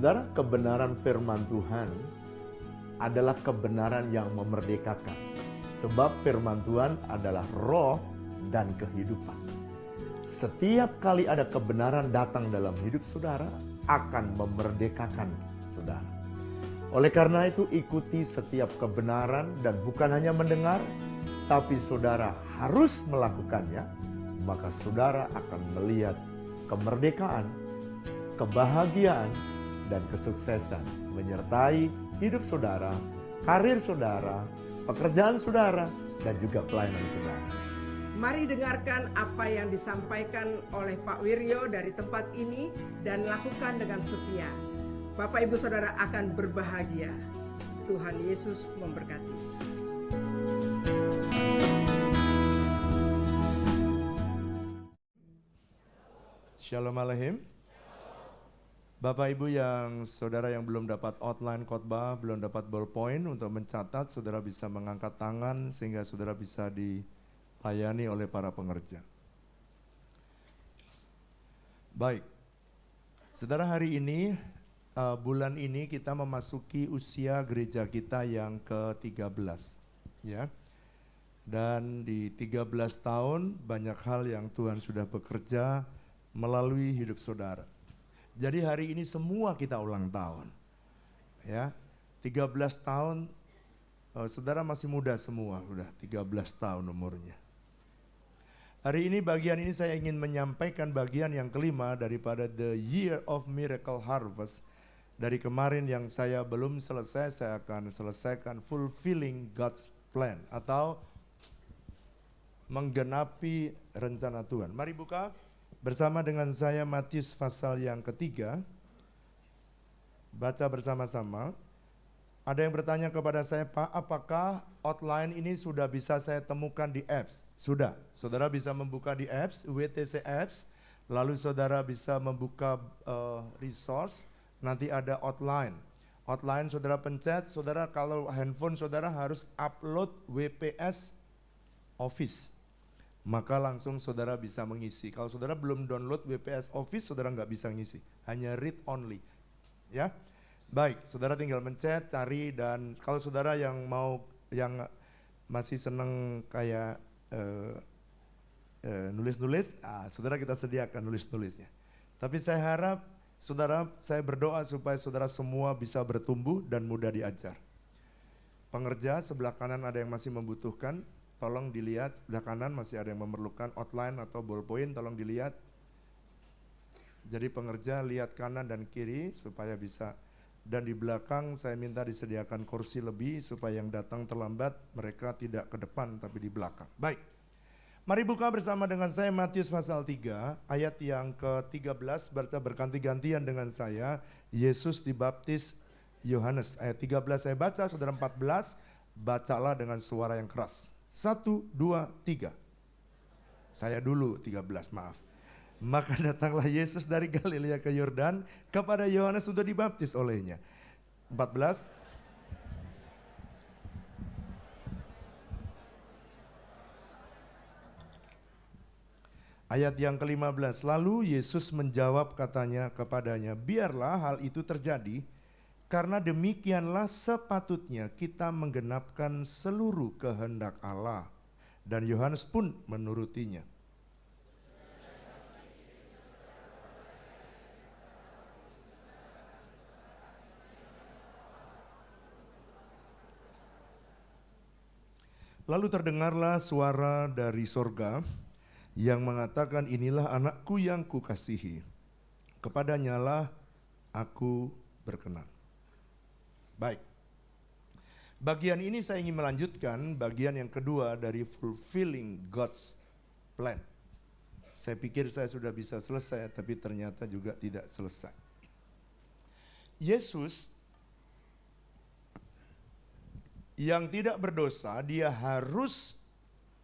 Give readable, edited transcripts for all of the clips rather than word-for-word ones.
Saudara, kebenaran firman Tuhan adalah kebenaran yang memerdekakan. Sebab firman Tuhan adalah roh dan kehidupan. Setiap kali ada kebenaran datang dalam hidup saudara, akan memerdekakan saudara. Oleh karena itu, ikuti setiap kebenaran dan bukan hanya mendengar, tapi saudara harus melakukannya, maka saudara akan melihat kemerdekaan, kebahagiaan, dan kesuksesan menyertai hidup saudara, karir saudara, pekerjaan saudara, dan juga pelayanan saudara. Mari dengarkan apa yang disampaikan oleh Pak Wiryo dari tempat ini dan lakukan dengan setia. Bapak Ibu Saudara akan berbahagia. Tuhan Yesus memberkati. Shalom Aleichem. Bapak Ibu yang saudara yang belum dapat outline khotbah, belum dapat ballpoint untuk mencatat, saudara bisa mengangkat tangan sehingga saudara bisa dilayani oleh para pengerja. Baik, saudara, hari ini, bulan ini kita memasuki usia gereja kita yang ke-13. Ya. Dan di 13 tahun banyak hal yang Tuhan sudah bekerja melalui hidup saudara. Jadi hari ini semua kita ulang tahun. Ya, 13 tahun, saudara masih muda semua, udah 13 tahun umurnya. Hari ini bagian ini saya ingin menyampaikan bagian yang kelima daripada The Year of Miracle Harvest. Dari kemarin yang saya belum selesai, saya akan selesaikan Fulfilling God's Plan atau menggenapi rencana Tuhan. Mari buka bersama dengan saya Matius pasal yang ketiga. Baca bersama-sama. Ada yang bertanya kepada saya, Pak, apakah outline ini sudah bisa saya temukan di apps? Sudah. Saudara bisa membuka di apps, WTC apps. Lalu saudara bisa membuka resource, nanti ada outline. Outline saudara pencet, saudara kalau handphone saudara harus upload WPS Office. Maka langsung saudara bisa mengisi. Kalau saudara belum download WPS Office, saudara nggak bisa ngisi. Hanya read only. Ya, baik. Saudara tinggal mencet, cari, dan kalau saudara yang masih seneng kayak nulis-nulis, saudara kita sediakan nulis-nulisnya. Tapi saya harap saudara, saya berdoa supaya saudara semua bisa bertumbuh dan mudah diajar. Pengerja sebelah kanan ada yang masih membutuhkan. Tolong dilihat, sebelah kanan masih ada yang memerlukan outline atau ballpoint, tolong dilihat. Jadi pengerja lihat kanan dan kiri supaya bisa. Dan di belakang saya minta disediakan kursi lebih supaya yang datang terlambat mereka tidak ke depan tapi di belakang. Baik, mari buka bersama dengan saya Matius pasal 3 ayat yang ke-13, baca berganti-gantian dengan saya. Yesus dibaptis Yohanes. Ayat 13 saya baca, saudara 14 bacalah dengan suara yang keras. 1, 2, 3. Saya dulu 13, maaf. Maka datanglah Yesus dari Galilea ke Yordan kepada Yohanes untuk dibaptis olehnya. 14. Ayat yang ke-15. Lalu Yesus menjawab katanya kepadanya, biarlah hal itu terjadi, karena demikianlah sepatutnya kita menggenapkan seluruh kehendak Allah. Dan Yohanes pun menurutinya. Lalu terdengarlah suara dari sorga yang mengatakan, inilah anakku yang kukasihi, kepadanyalah aku berkenan. Baik, bagian ini saya ingin melanjutkan bagian yang kedua dari Fulfilling God's Plan. Saya pikir saya sudah bisa selesai, tapi ternyata juga tidak selesai. Yesus yang tidak berdosa, dia harus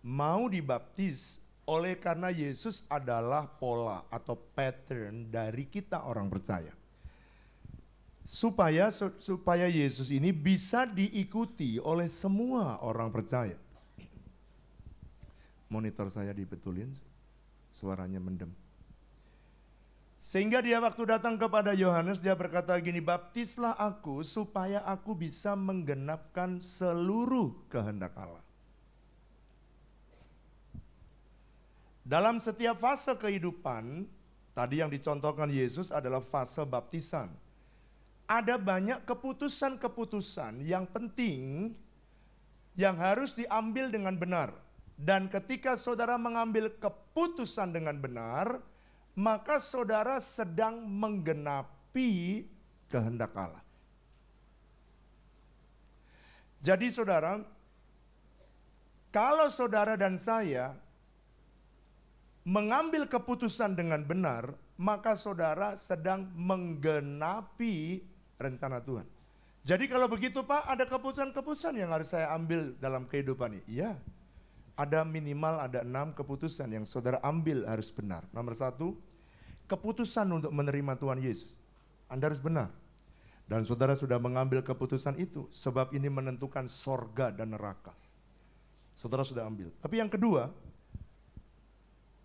mau dibaptis oleh karena Yesus adalah pola atau pattern dari kita orang percaya. Supaya Yesus ini bisa diikuti oleh semua orang percaya. Monitor saya dibetulin, suaranya mendem. Sehingga dia waktu datang kepada Yohanes, dia berkata gini, baptislah aku supaya aku bisa menggenapkan seluruh kehendak Allah. Dalam setiap fase kehidupan, tadi yang dicontohkan Yesus adalah fase baptisan. Ada banyak keputusan-keputusan yang penting yang harus diambil dengan benar. Dan ketika saudara mengambil keputusan dengan benar, maka saudara sedang menggenapi kehendak Allah. Jadi saudara, kalau saudara dan saya mengambil keputusan dengan benar, maka saudara sedang menggenapi rencana Tuhan. Jadi kalau begitu Pak, ada keputusan-keputusan yang harus saya ambil dalam kehidupan ini. Iya, ada minimal ada 6 keputusan yang saudara ambil harus benar. Nomor 1, keputusan untuk menerima Tuhan Yesus. Anda harus benar. Dan saudara sudah mengambil keputusan itu, sebab ini menentukan sorga dan neraka. Saudara sudah ambil. Tapi yang kedua,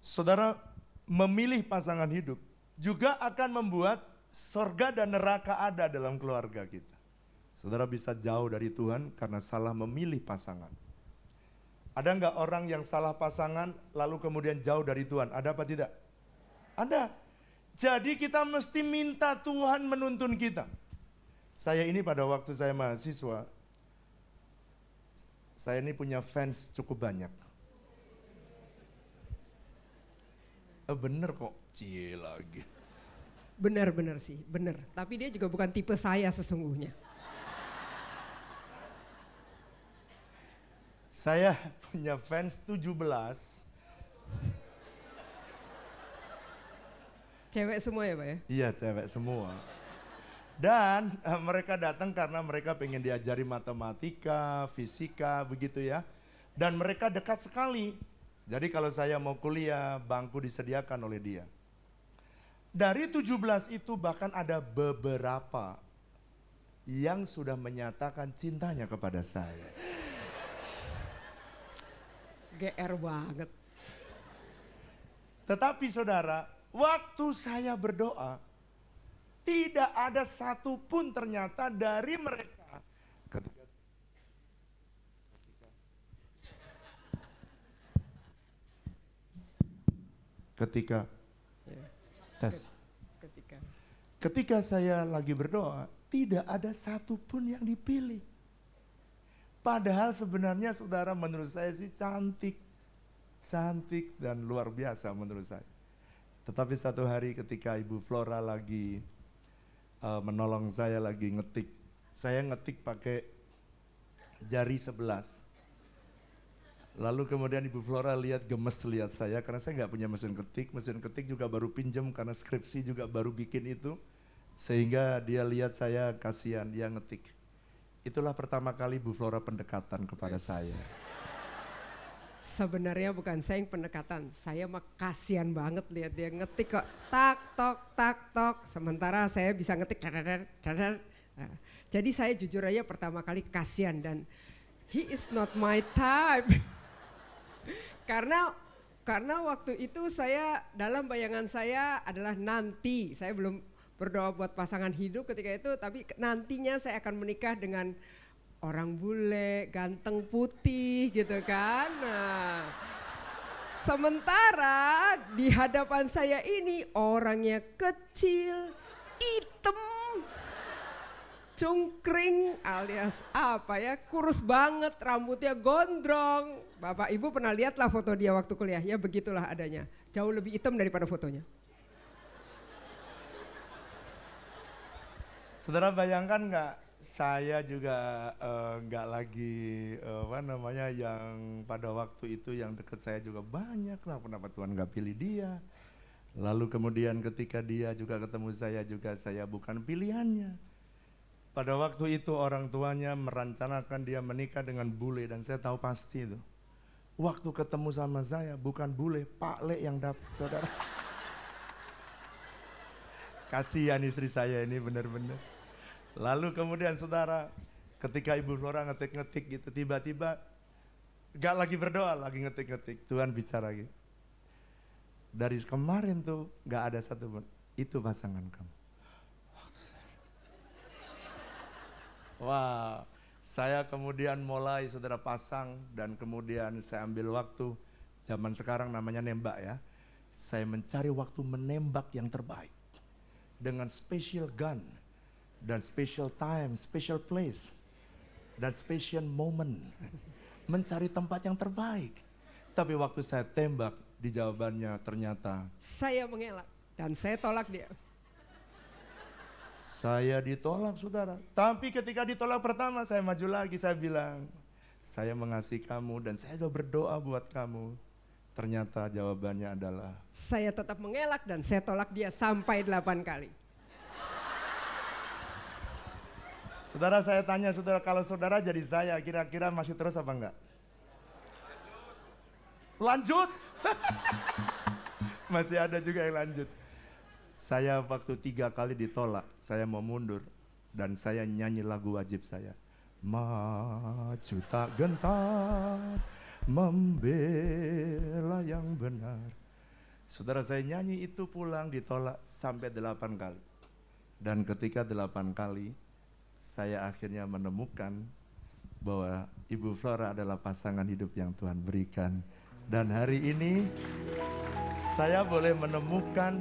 saudara memilih pasangan hidup juga akan membuat sorga dan neraka ada dalam keluarga kita. Saudara bisa jauh dari Tuhan karena salah memilih pasangan. Ada enggak orang yang salah pasangan lalu kemudian jauh dari Tuhan? Ada apa tidak? Ada. Jadi kita mesti minta Tuhan menuntun kita. Saya ini pada waktu saya mahasiswa, saya ini punya fans cukup banyak. Bener kok, cie lagi. Benar-benar sih, benar. Tapi dia juga bukan tipe saya sesungguhnya. Saya punya fans 17. Cewek semua ya Pak ya? Iya, cewek semua. Dan mereka datang karena mereka pengen diajari matematika, fisika, begitu ya. Dan mereka dekat sekali. Jadi kalau saya mau kuliah, bangku disediakan oleh dia. Dari 17 itu bahkan ada beberapa yang sudah menyatakan cintanya kepada saya. GR banget. Tetapi saudara, waktu saya berdoa, tidak ada satupun ternyata dari mereka. Ketika tes. Ketika saya lagi berdoa, tidak ada satupun yang dipilih. Padahal sebenarnya saudara menurut saya sih cantik dan luar biasa menurut saya. Tetapi satu hari ketika Ibu Flora lagi menolong saya lagi ngetik. Saya ngetik pakai jari 11. Lalu kemudian Ibu Flora gemes lihat saya karena saya nggak punya mesin ketik juga baru pinjam karena skripsi juga baru bikin itu. Sehingga dia lihat saya kasihan, dia ngetik. Itulah pertama kali Ibu Flora pendekatan kepada saya. Sebenarnya bukan saya yang pendekatan, saya mah kasihan banget lihat dia ngetik kok tak tok. Sementara saya bisa ngetik dadar. Nah, jadi saya jujur aja pertama kali kasihan dan he is not my type. Karena waktu itu saya dalam bayangan saya adalah nanti, saya belum berdoa buat pasangan hidup ketika itu, tapi nantinya saya akan menikah dengan orang bule, ganteng putih gitu kan. Nah, sementara di hadapan saya ini orangnya kecil, hitam, cungkring alias apa ya, kurus banget, rambutnya gondrong. Bapak Ibu pernah lihat lah foto dia waktu kuliah, ya begitulah adanya. Jauh lebih hitam daripada fotonya. Saudara bayangkan nggak, saya juga nggak lagi yang pada waktu itu yang dekat saya juga banyak lah, kenapa Tuhan nggak pilih dia. Lalu kemudian ketika dia juga ketemu saya juga saya bukan pilihannya. Pada waktu itu orang tuanya merencanakan dia menikah dengan bule dan saya tahu pasti itu. Waktu ketemu sama saya bukan bule, Pak Le yang dapat saudara. Kasihan istri saya ini benar-benar. Lalu kemudian saudara, ketika Ibu Flora ngetik-ngetik gitu, tiba-tiba gak lagi berdoa, lagi ngetik-ngetik. Tuhan bicara gitu. Dari kemarin tuh gak ada satupun. itu pasangan kamu. Wah, saya kemudian mulai saudara pasang dan kemudian saya ambil waktu, zaman sekarang namanya nembak ya. Saya mencari waktu menembak yang terbaik dengan special gun dan special time, special place dan special moment. Mencari tempat yang terbaik. Tapi waktu saya tembak, di jawabannya ternyata Saya mengelak dan saya tolak dia. saya ditolak saudara. Tapi ketika ditolak pertama saya maju lagi, saya bilang, saya mengasihi kamu dan saya sudah berdoa buat kamu. Ternyata jawabannya adalah, Saya tetap mengelak dan saya tolak dia sampai 8 kali. saudara saya tanya saudara, kalau saudara jadi saya kira-kira masih terus apa enggak? Lanjut. Masih ada juga yang lanjut. Saya waktu 3 kali ditolak, saya mau mundur dan saya nyanyi lagu wajib saya. Maju tak gentar, membela yang benar. Saudara saya nyanyi itu pulang ditolak sampai 8 kali. Dan ketika 8 kali, saya akhirnya menemukan bahwa Ibu Flora adalah pasangan hidup yang Tuhan berikan. Dan hari ini saya boleh menemukan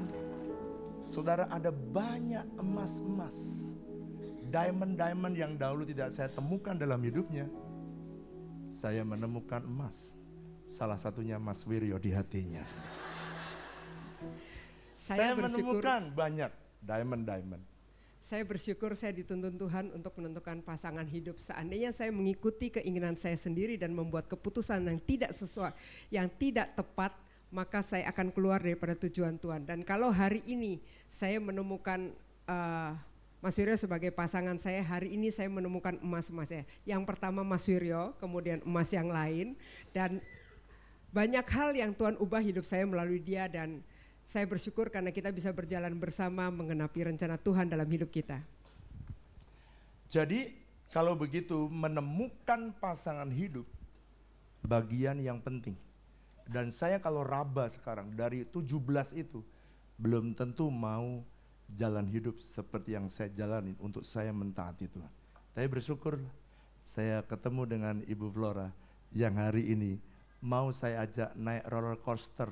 saudara ada banyak emas-emas, diamond-diamond yang dahulu tidak saya temukan dalam hidupnya. Saya menemukan emas, salah satunya Mas Wiryo di hatinya. Saya menemukan banyak diamond-diamond. Saya bersyukur saya dituntun Tuhan untuk menentukan pasangan hidup. Seandainya saya mengikuti keinginan saya sendiri dan membuat keputusan yang tidak sesuai, yang tidak tepat, maka saya akan keluar daripada tujuan Tuhan. Dan kalau hari ini saya menemukan Mas Wiryo sebagai pasangan saya, hari ini saya menemukan emas-emasnya. Yang pertama Mas Wiryo, kemudian emas yang lain, dan banyak hal yang Tuhan ubah hidup saya melalui dia, dan saya bersyukur karena kita bisa berjalan bersama menggenapi rencana Tuhan dalam hidup kita. Jadi kalau begitu menemukan pasangan hidup bagian yang penting. Dan saya kalau raba sekarang dari 17 itu belum tentu mau jalan hidup seperti yang saya jalanin untuk saya mentaati Tuhan. Tapi bersyukur saya ketemu dengan Ibu Flora yang hari ini mau saya ajak naik roller coaster,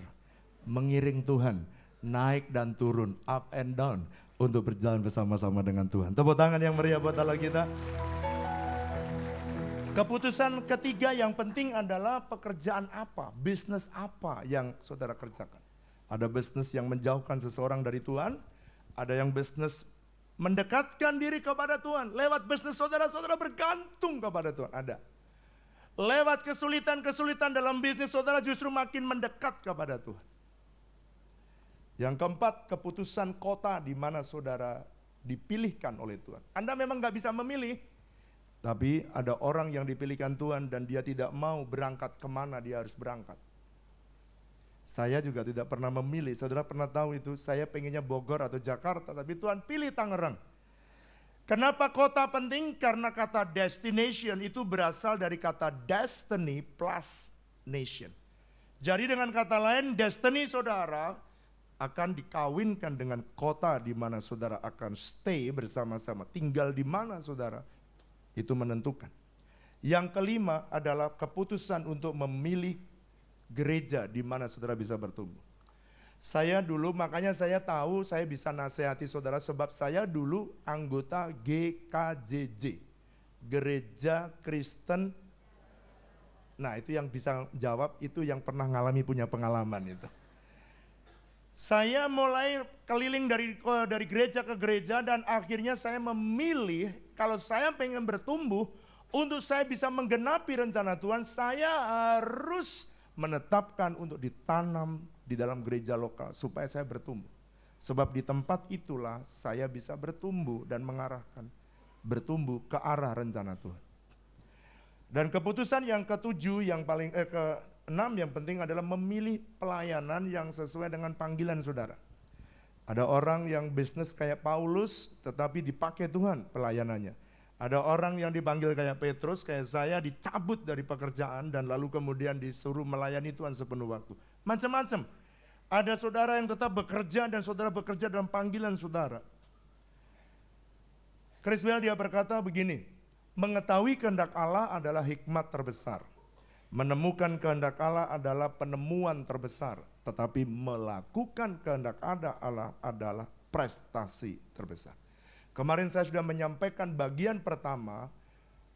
mengiring Tuhan, naik dan turun, up and down untuk berjalan bersama-sama dengan Tuhan. Tepuk tangan yang meriah buat Allah kita. Keputusan ketiga yang penting adalah pekerjaan apa, bisnis apa yang saudara kerjakan. Ada bisnis yang menjauhkan seseorang dari Tuhan, ada yang bisnis mendekatkan diri kepada Tuhan. Lewat bisnis saudara-saudara bergantung kepada Tuhan, ada. Lewat kesulitan-kesulitan dalam bisnis saudara justru makin mendekat kepada Tuhan. Yang keempat, keputusan kota di mana saudara dipilihkan oleh Tuhan. Anda memang gak bisa memilih, tapi ada orang yang dipilihkan Tuhan dan dia tidak mau berangkat kemana dia harus berangkat. Saya juga tidak pernah memilih, saudara pernah tahu itu, saya pengennya Bogor atau Jakarta, tapi Tuhan pilih Tangerang. Kenapa kota penting? Karena kata destination itu berasal dari kata destiny plus nation. Jadi dengan kata lain, destiny saudara akan dikawinkan dengan kota di mana saudara akan stay bersama-sama. Tinggal di mana saudara, itu menentukan. Yang kelima adalah keputusan untuk memilih gereja di mana saudara bisa bertumbuh. Saya dulu, makanya saya tahu saya bisa nasihati saudara sebab saya dulu anggota GKJJ, Gereja Kristen. Nah itu yang bisa jawab, itu yang pernah ngalami punya pengalaman itu. Saya mulai keliling dari gereja ke gereja dan akhirnya saya memilih kalau saya pengen bertumbuh, untuk saya bisa menggenapi rencana Tuhan, saya harus menetapkan untuk ditanam di dalam gereja lokal supaya saya bertumbuh. Sebab di tempat itulah saya bisa bertumbuh dan mengarahkan, bertumbuh ke arah rencana Tuhan. Dan keputusan yang ketujuh, yang paling keenam yang penting adalah memilih pelayanan yang sesuai dengan panggilan saudara. Ada orang yang bisnis kayak Paulus tetapi dipakai Tuhan pelayanannya. Ada orang yang dipanggil kayak Petrus, kayak saya dicabut dari pekerjaan dan lalu kemudian disuruh melayani Tuhan sepenuh waktu. Macam-macam. Ada saudara yang tetap bekerja dan saudara bekerja dalam panggilan saudara. Criswell dia berkata begini, mengetahui kehendak Allah adalah hikmat terbesar. Menemukan kehendak Allah adalah penemuan terbesar. Tetapi melakukan kehendak Allah adalah prestasi terbesar. Kemarin saya sudah menyampaikan bagian pertama,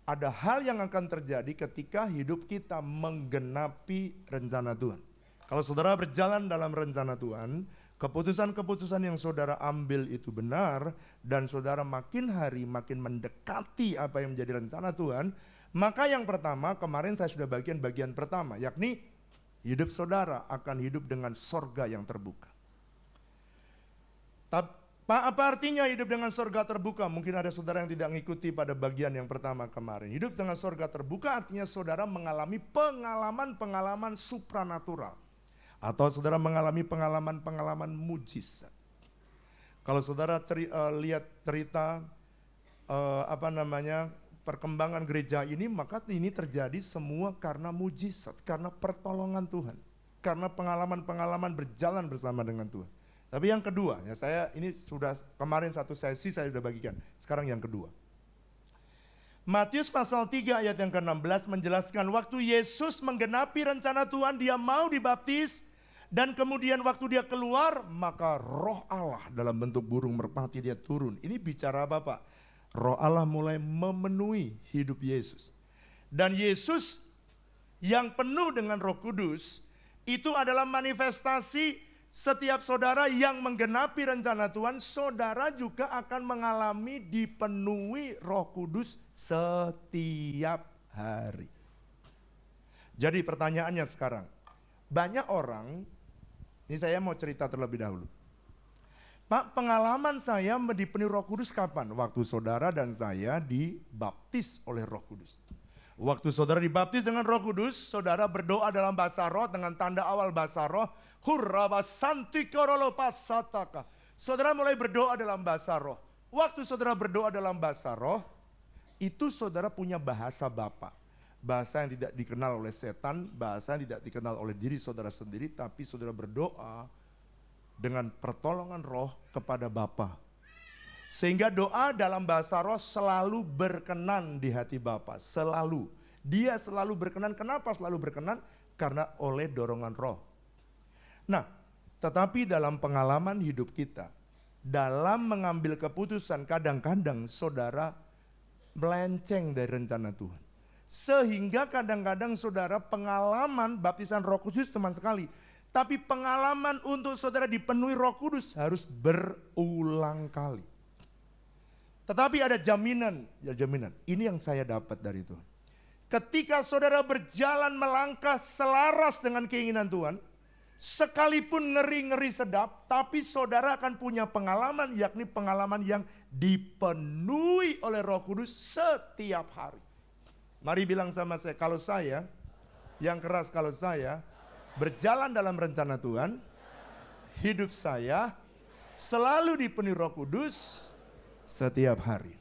ada hal yang akan terjadi ketika hidup kita menggenapi rencana Tuhan. Kalau saudara berjalan dalam rencana Tuhan, keputusan-keputusan yang saudara ambil itu benar, dan saudara makin hari makin mendekati apa yang menjadi rencana Tuhan, maka yang pertama, kemarin saya sudah bagian pertama, yakni hidup saudara akan hidup dengan sorga yang terbuka. Apa artinya hidup dengan sorga terbuka? Mungkin ada saudara yang tidak mengikuti pada bagian yang pertama kemarin. Hidup dengan sorga terbuka artinya saudara mengalami pengalaman-pengalaman supranatural. Atau saudara mengalami pengalaman-pengalaman mujizat. Kalau saudara lihat cerita perkembangan gereja ini, maka ini terjadi semua karena mujizat, karena pertolongan Tuhan, karena pengalaman-pengalaman berjalan bersama dengan Tuhan. Tapi yang kedua, ya saya ini sudah kemarin satu sesi saya sudah bagikan. Sekarang yang kedua. Matius pasal 3 ayat yang ke-16 menjelaskan waktu Yesus menggenapi rencana Tuhan, dia mau dibaptis. Dan kemudian waktu dia keluar, maka roh Allah dalam bentuk burung merpati dia turun. Ini bicara apa Pak? Roh Allah mulai memenuhi hidup Yesus. Dan Yesus yang penuh dengan Roh Kudus, itu adalah manifestasi setiap saudara yang menggenapi rencana Tuhan, saudara juga akan mengalami dipenuhi Roh Kudus setiap hari. Jadi pertanyaannya sekarang, banyak orang, ini saya mau cerita terlebih dahulu. Pak, pengalaman saya dipenuhi Roh Kudus kapan? Waktu saudara dan saya dibaptis oleh Roh Kudus. Waktu saudara dibaptis dengan Roh Kudus, saudara berdoa dalam bahasa roh dengan tanda awal bahasa roh, hurrabasantikorolopasataka. Saudara mulai berdoa dalam bahasa roh. Waktu saudara berdoa dalam bahasa roh, itu saudara punya bahasa Bapa. Bahasa yang tidak dikenal oleh setan, bahasa yang tidak dikenal oleh diri saudara sendiri, tapi saudara berdoa dengan pertolongan roh kepada Bapa. Sehingga doa dalam bahasa roh selalu berkenan di hati Bapa, selalu. Dia selalu berkenan, kenapa selalu berkenan? Karena oleh dorongan roh. Nah, tetapi dalam pengalaman hidup kita, dalam mengambil keputusan kadang-kadang saudara melenceng dari rencana Tuhan. Sehingga kadang-kadang saudara pengalaman baptisan Roh Kudus teman sekali. Tapi pengalaman untuk saudara dipenuhi Roh Kudus harus berulang kali. Tetapi ada jaminan, ini yang saya dapat dari Tuhan. Ketika saudara berjalan melangkah selaras dengan keinginan Tuhan, sekalipun ngeri-ngeri sedap, tapi saudara akan punya pengalaman, yakni pengalaman yang dipenuhi oleh Roh Kudus setiap hari. Mari bilang sama saya, kalau saya, yang keras kalau saya, berjalan dalam rencana Tuhan, hidup saya selalu dipenuhi Roh Kudus setiap hari.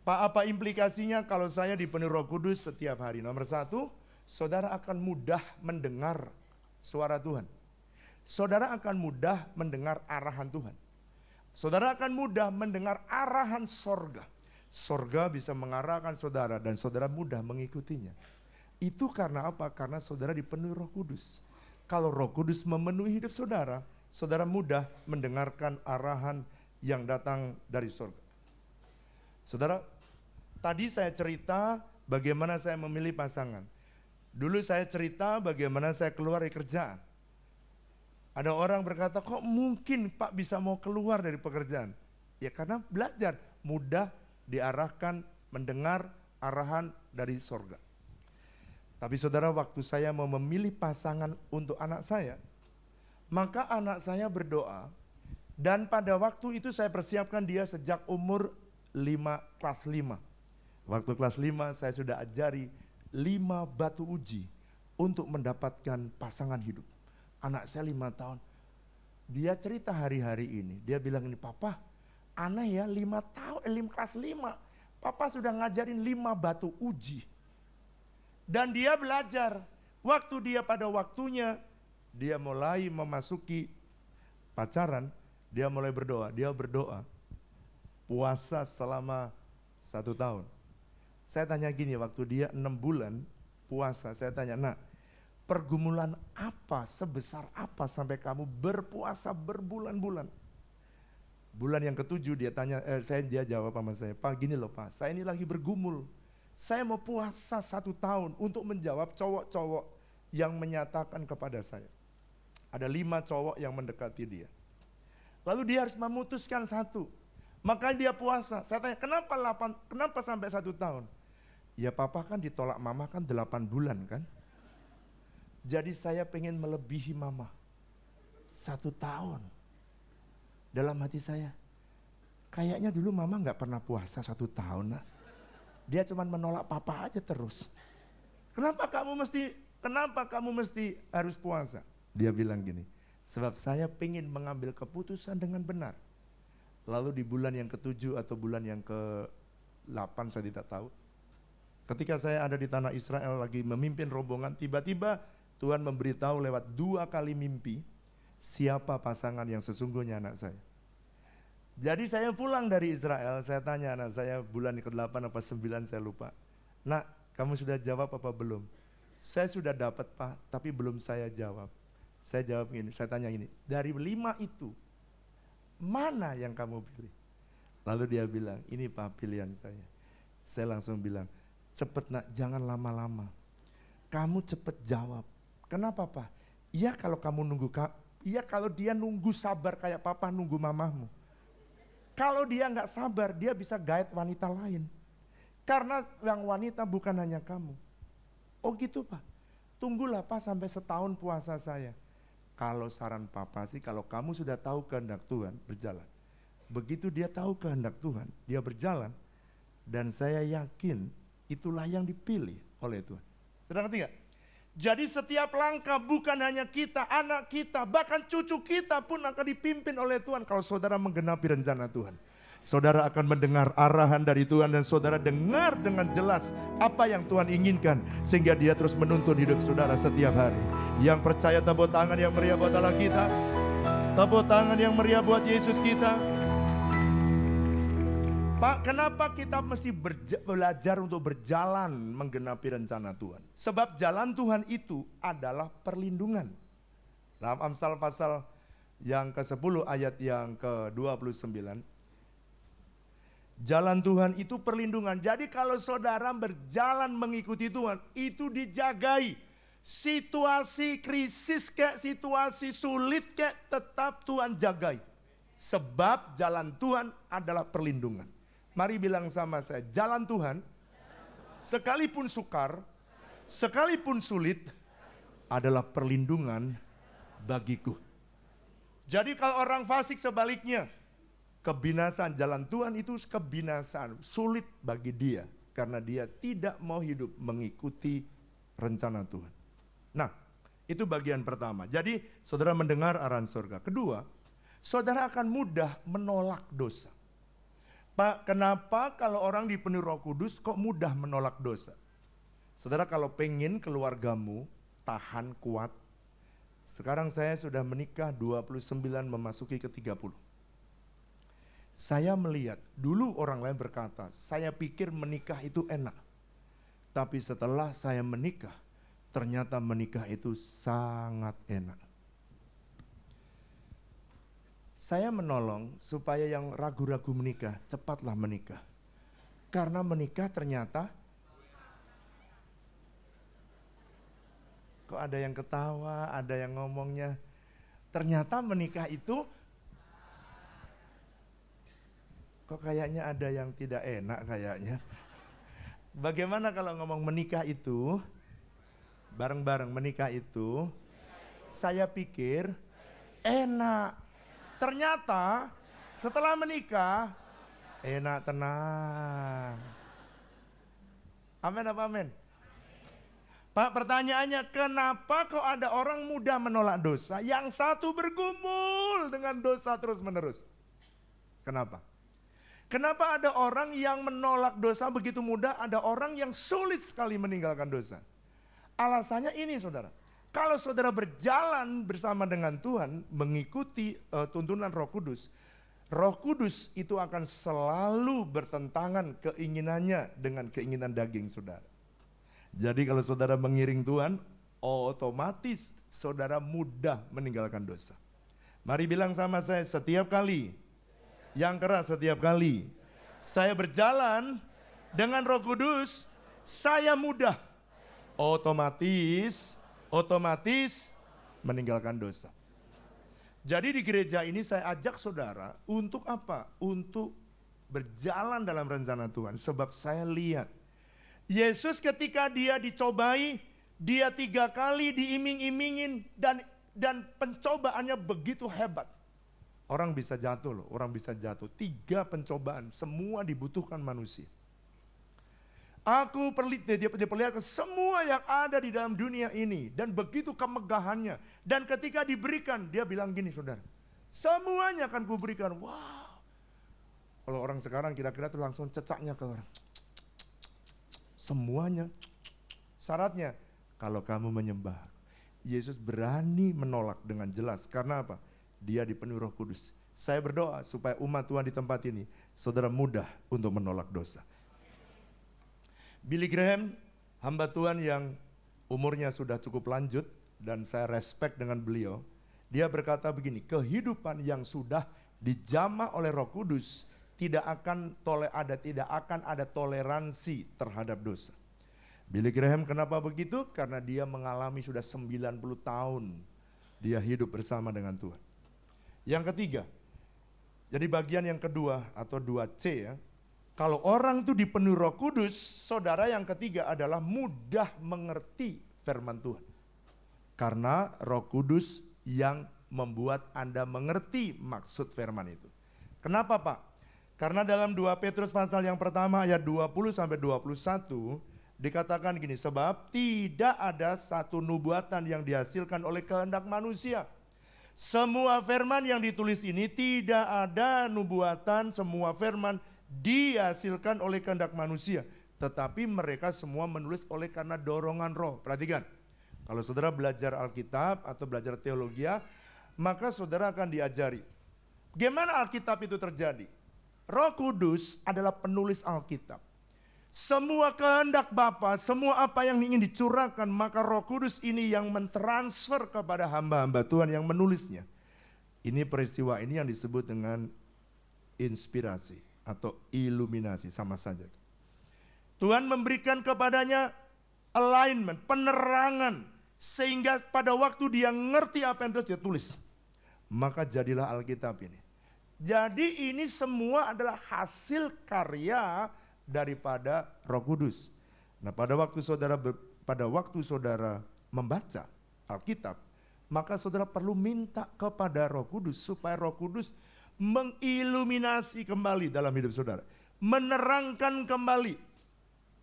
Pak, apa implikasinya kalau saya dipenuhi Roh Kudus setiap hari? Nomor satu, saudara akan mudah mendengar suara Tuhan. Saudara akan mudah mendengar arahan Tuhan. Saudara akan mudah mendengar arahan sorga. Sorga bisa mengarahkan saudara dan saudara mudah mengikutinya. Itu karena apa? Karena saudara dipenuhi Roh Kudus. Kalau Roh Kudus memenuhi hidup saudara, saudara mudah mendengarkan arahan yang datang dari sorga. Saudara, tadi saya cerita bagaimana saya memilih pasangan. Dulu saya cerita bagaimana saya keluar dari kerjaan. Ada orang berkata, kok mungkin Pak bisa mau keluar dari pekerjaan? Ya karena belajar, mudah diarahkan mendengar arahan dari sorga. Tapi saudara, waktu saya mau memilih pasangan untuk anak saya, maka anak saya berdoa, dan pada waktu itu saya persiapkan dia sejak umur kelas 5. Waktu kelas 5 saya sudah ajari 5 batu uji untuk mendapatkan pasangan hidup. Anak saya 5 tahun. Dia cerita hari-hari ini, dia bilang ini, Papa, aneh ya 5 tahun, kelas 5. Papa sudah ngajarin 5 batu uji. Dan dia belajar, waktu dia pada waktunya dia mulai memasuki pacaran, dia mulai berdoa. Dia berdoa puasa selama 1 tahun. Saya tanya gini, waktu dia 6 bulan puasa, saya tanya, nak, pergumulan apa, sebesar apa sampai kamu berpuasa berbulan-bulan? Bulan yang ke-7 dia jawab sama saya, Pak gini loh Pak, saya ini lagi bergumul. Saya mau puasa 1 tahun untuk menjawab cowok-cowok yang menyatakan kepada saya. Ada 5 cowok yang mendekati dia. Lalu dia harus memutuskan 1. Makanya dia puasa. Saya tanya, kenapa sampai 1 tahun? Ya papa kan ditolak mama kan 8 bulan kan. Jadi saya pengen melebihi mama. 1 tahun. Dalam hati saya, kayaknya dulu mama gak pernah puasa 1 tahun. Nah. Dia cuma menolak papa aja terus. Kenapa kamu mesti harus puasa? Dia bilang gini, sebab saya pengen mengambil keputusan dengan benar. Lalu di bulan yang ke-7 atau bulan yang ke-8 saya tidak tahu. Ketika saya ada di tanah Israel lagi memimpin rombongan, tiba-tiba Tuhan memberitahu lewat 2 kali mimpi siapa pasangan yang sesungguhnya anak saya. Jadi saya pulang dari Israel, saya tanya anak saya bulan ke-8 apa 9 saya lupa. Nak, kamu sudah jawab apa belum? Saya sudah dapat Pak, tapi belum saya jawab. Saya jawab gini, saya tanya gini, dari 5 itu, mana yang kamu pilih? Lalu dia bilang, ini Pak pilihan saya. Saya langsung bilang, cepet nak, jangan lama-lama. Kamu cepet jawab. Kenapa Pak? Iya kalau kalau dia nunggu sabar kayak papa nunggu mamahmu. Kalau dia nggak sabar, dia bisa guide wanita lain. Karena yang wanita bukan hanya kamu. Oh gitu Pak, tunggulah Pak sampai setahun puasa saya. Kalau saran papa sih, kalau kamu sudah tahu kehendak Tuhan, berjalan. Begitu dia tahu kehendak Tuhan, dia berjalan. Dan saya yakin itulah yang dipilih oleh Tuhan. Sedang ngerti gak? Jadi setiap langkah bukan hanya kita, anak kita, bahkan cucu kita pun akan dipimpin oleh Tuhan kalau saudara menggenapi rencana Tuhan. Saudara akan mendengar arahan dari Tuhan dan saudara dengar dengan jelas apa yang Tuhan inginkan sehingga dia terus menuntun hidup saudara setiap hari. Yang percaya tepuk tangan yang meriah buat Allah kita. Tepuk tangan yang meriah buat Yesus kita. Pak, kenapa kita mesti belajar untuk berjalan menggenapi rencana Tuhan? Sebab jalan Tuhan itu adalah perlindungan. Dalam Amsal pasal yang ke-10 ayat yang ke-29. Jalan Tuhan itu perlindungan. Jadi kalau saudara berjalan mengikuti Tuhan, itu dijagai. Situasi krisis kayak situasi sulit kayak tetap Tuhan jagai. Sebab jalan Tuhan adalah perlindungan. Mari bilang sama saya, jalan Tuhan sekalipun sukar, sekalipun sulit adalah perlindungan bagiku. Jadi kalau orang fasik sebaliknya, kebinasaan, jalan Tuhan itu kebinasaan, sulit bagi dia karena dia tidak mau hidup mengikuti rencana Tuhan. Nah, itu bagian pertama. Jadi saudara mendengar arahan surga. Kedua, saudara akan mudah menolak dosa. Pak, kenapa kalau orang dipenuhi Roh Kudus kok mudah menolak dosa? Saudara kalau pengen keluargamu tahan kuat. Sekarang saya sudah menikah 29 memasuki ke 30. Saya melihat, dulu orang lain berkata, saya pikir menikah itu enak. Tapi setelah saya menikah, ternyata menikah itu sangat enak. Saya menolong supaya yang ragu-ragu menikah, cepatlah menikah. Karena menikah ternyata, kok ada yang ketawa, ada yang ngomongnya. Ternyata menikah itu, kok kayaknya ada yang tidak enak kayaknya. Bagaimana kalau ngomong menikah itu, bareng-bareng menikah itu, saya pikir enak. Ternyata setelah menikah, enak tenang. Amin apa amin? Pak, pertanyaannya kenapa kok ada orang mudah menolak dosa, yang satu bergumul dengan dosa terus menerus? Kenapa? Kenapa ada orang yang menolak dosa begitu mudah, ada orang yang sulit sekali meninggalkan dosa? Alasannya ini saudara, Kalau saudara berjalan bersama dengan Tuhan, mengikuti tuntunan Roh Kudus itu akan selalu bertentangan keinginannya dengan keinginan daging saudara. Jadi kalau saudara mengiring Tuhan, otomatis saudara mudah meninggalkan dosa. Mari bilang sama saya, setiap kali, yang keras, setiap kali saya berjalan dengan Roh Kudus, saya mudah otomatis meninggalkan dosa. Jadi di gereja ini saya ajak saudara untuk apa? Untuk berjalan dalam rencana Tuhan. Sebab saya lihat Yesus ketika dia dicobai, dia 3 kali diiming-imingin dan pencobaannya begitu hebat. Orang bisa jatuh loh, orang bisa jatuh. 3 pencobaan, semua dibutuhkan manusia. Aku diperlihatkan semua yang ada di dalam dunia ini. Dan begitu kemegahannya. Dan ketika diberikan, dia bilang gini saudara. Semuanya akan kuberikan. Wow. Kalau orang sekarang kira-kira tuh langsung cecaknya ke orang. Semuanya. Syaratnya, kalau kamu menyembah. Yesus berani menolak dengan jelas. Karena apa? Dia dipenuhi Roh Kudus. Saya berdoa supaya umat Tuhan di tempat ini, saudara mudah untuk menolak dosa. Billy Graham, hamba Tuhan yang umurnya sudah cukup lanjut dan saya respect dengan beliau. Dia berkata begini, kehidupan yang sudah dijamah oleh Roh Kudus tidak akan ada toleransi terhadap dosa. Billy Graham kenapa begitu? Karena dia mengalami sudah 90 tahun dia hidup bersama dengan Tuhan. Yang ketiga, jadi bagian yang kedua atau 2C ya. Kalau orang itu dipenuhi Roh Kudus, saudara yang ketiga adalah mudah mengerti firman Tuhan. Karena Roh Kudus yang membuat Anda mengerti maksud firman itu. Kenapa Pak? Karena dalam 2 Petrus pasal yang pertama ayat 20-21 dikatakan gini, sebab tidak ada satu nubuatan yang dihasilkan oleh kehendak manusia. Semua firman yang ditulis ini tidak ada nubuatan, semua firman dihasilkan oleh kehendak manusia, tetapi mereka semua menulis oleh karena dorongan Roh. Perhatikan, kalau saudara belajar Alkitab atau belajar teologi, maka saudara akan diajari bagaimana Alkitab itu terjadi. Roh Kudus adalah penulis Alkitab. Semua kehendak Bapa, semua apa yang ingin dicurahkan, maka Roh Kudus ini yang mentransfer kepada hamba-hamba Tuhan yang menulisnya. Ini peristiwa ini yang disebut dengan inspirasi atau iluminasi, sama saja. Tuhan memberikan kepadanya alignment, penerangan, sehingga pada waktu dia ngerti apa yang dia tulis, maka jadilah Alkitab ini. Jadi ini semua adalah hasil karya daripada Roh Kudus. Nah, pada waktu saudara membaca Alkitab, maka saudara perlu minta kepada Roh Kudus supaya Roh Kudus mengiluminasi kembali dalam hidup saudara, menerangkan kembali.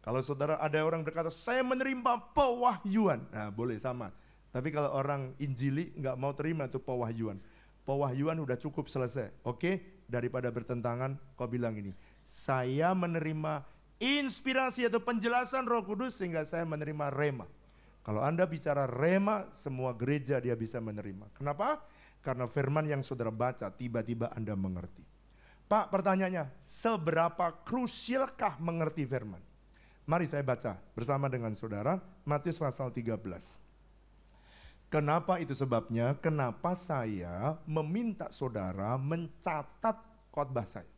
Kalau saudara ada orang berkata, saya menerima pewahyuan, nah boleh sama. Tapi kalau orang Injili nggak mau terima itu pewahyuan. Pewahyuan udah cukup selesai, oke? Daripada bertentangan, kau bilang ini, saya menerima inspirasi atau penjelasan Roh Kudus sehingga saya menerima rema. Kalau Anda bicara rema, semua gereja dia bisa menerima. Kenapa? Karena firman yang saudara baca, tiba-tiba Anda mengerti. Pak, pertanyaannya, seberapa krusialkah mengerti firman? Mari saya baca bersama dengan saudara, Matius pasal 13. Kenapa itu sebabnya? Kenapa saya meminta saudara mencatat khotbah saya?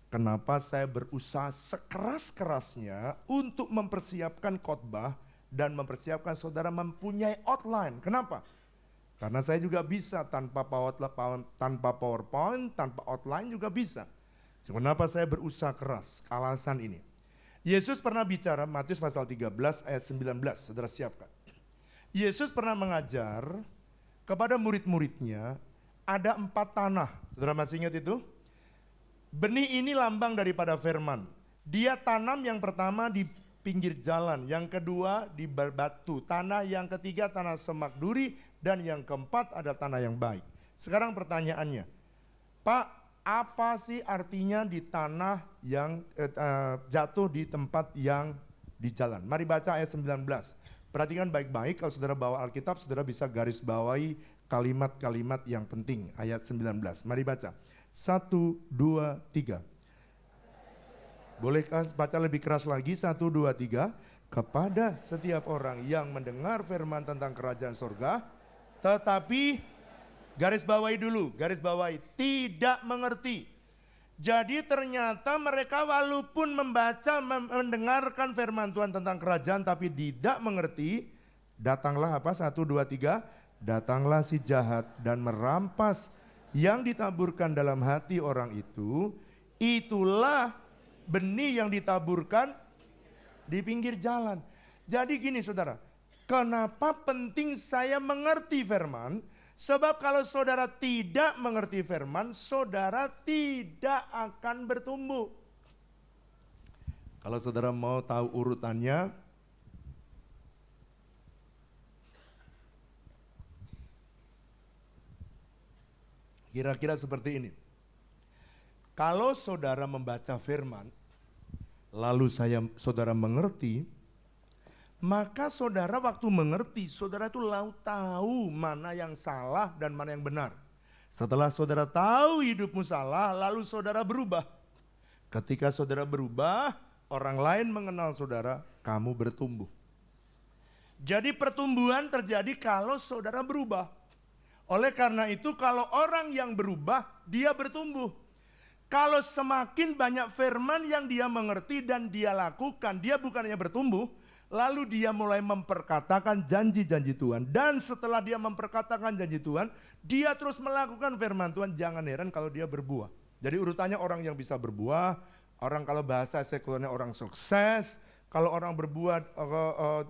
Kenapa saya berusaha sekeras-kerasnya untuk mempersiapkan khotbah dan mempersiapkan saudara mempunyai outline? Kenapa? Karena saya juga bisa tanpa PowerPoint, tanpa outline juga bisa. Kenapa saya berusaha keras? Alasan ini. Yesus pernah bicara, Matius pasal 13 ayat 19, saudara siapkan. Yesus pernah mengajar kepada murid-muridnya, ada 4 tanah. Saudara masih ingat itu? Benih ini lambang daripada firman. Dia tanam yang pertama di pinggir jalan, yang kedua di batu, tanah yang ketiga tanah semak duri, dan yang keempat ada tanah yang baik. Sekarang pertanyaannya, Pak, apa sih artinya di tanah yang jatuh di tempat yang di jalan? Mari baca ayat 19. Perhatikan baik-baik, kalau saudara bawa Alkitab, saudara bisa garis bawahi kalimat-kalimat yang penting. Ayat 19, mari baca. 1, 2, 3. Bolehkah baca lebih keras lagi? 1, 2, 3. Kepada setiap orang yang mendengar firman tentang kerajaan sorga, tetapi, garis bawahi dulu, garis bawahi, tidak mengerti. Jadi ternyata mereka walaupun membaca, mendengarkan firman Tuhan tentang kerajaan tapi tidak mengerti, datanglah apa? 1, 2, 3, datanglah si jahat dan merampas yang ditaburkan dalam hati orang itu. Itulah benih yang ditaburkan di pinggir jalan. Jadi gini saudara, kenapa penting saya mengerti firman? Sebab kalau saudara tidak mengerti firman, saudara tidak akan bertumbuh. Kalau saudara mau tahu urutannya, kira-kira seperti ini. Kalau saudara membaca firman, lalu saudara mengerti, maka saudara waktu mengerti, saudara itu tahu mana yang salah dan mana yang benar. Setelah saudara tahu hidupmu salah, lalu saudara berubah. Ketika saudara berubah, orang lain mengenal saudara, kamu bertumbuh. Jadi pertumbuhan terjadi kalau saudara berubah. Oleh karena itu kalau orang yang berubah, dia bertumbuh. Kalau semakin banyak firman yang dia mengerti dan dia lakukan, dia bukannya bertumbuh, lalu dia mulai memperkatakan janji-janji Tuhan. Dan setelah dia memperkatakan janji Tuhan, dia terus melakukan firman Tuhan. Jangan heran kalau dia berbuah. Jadi urutannya orang yang bisa berbuah, orang kalau bahasa sekulernya orang sukses. Kalau orang berbuah,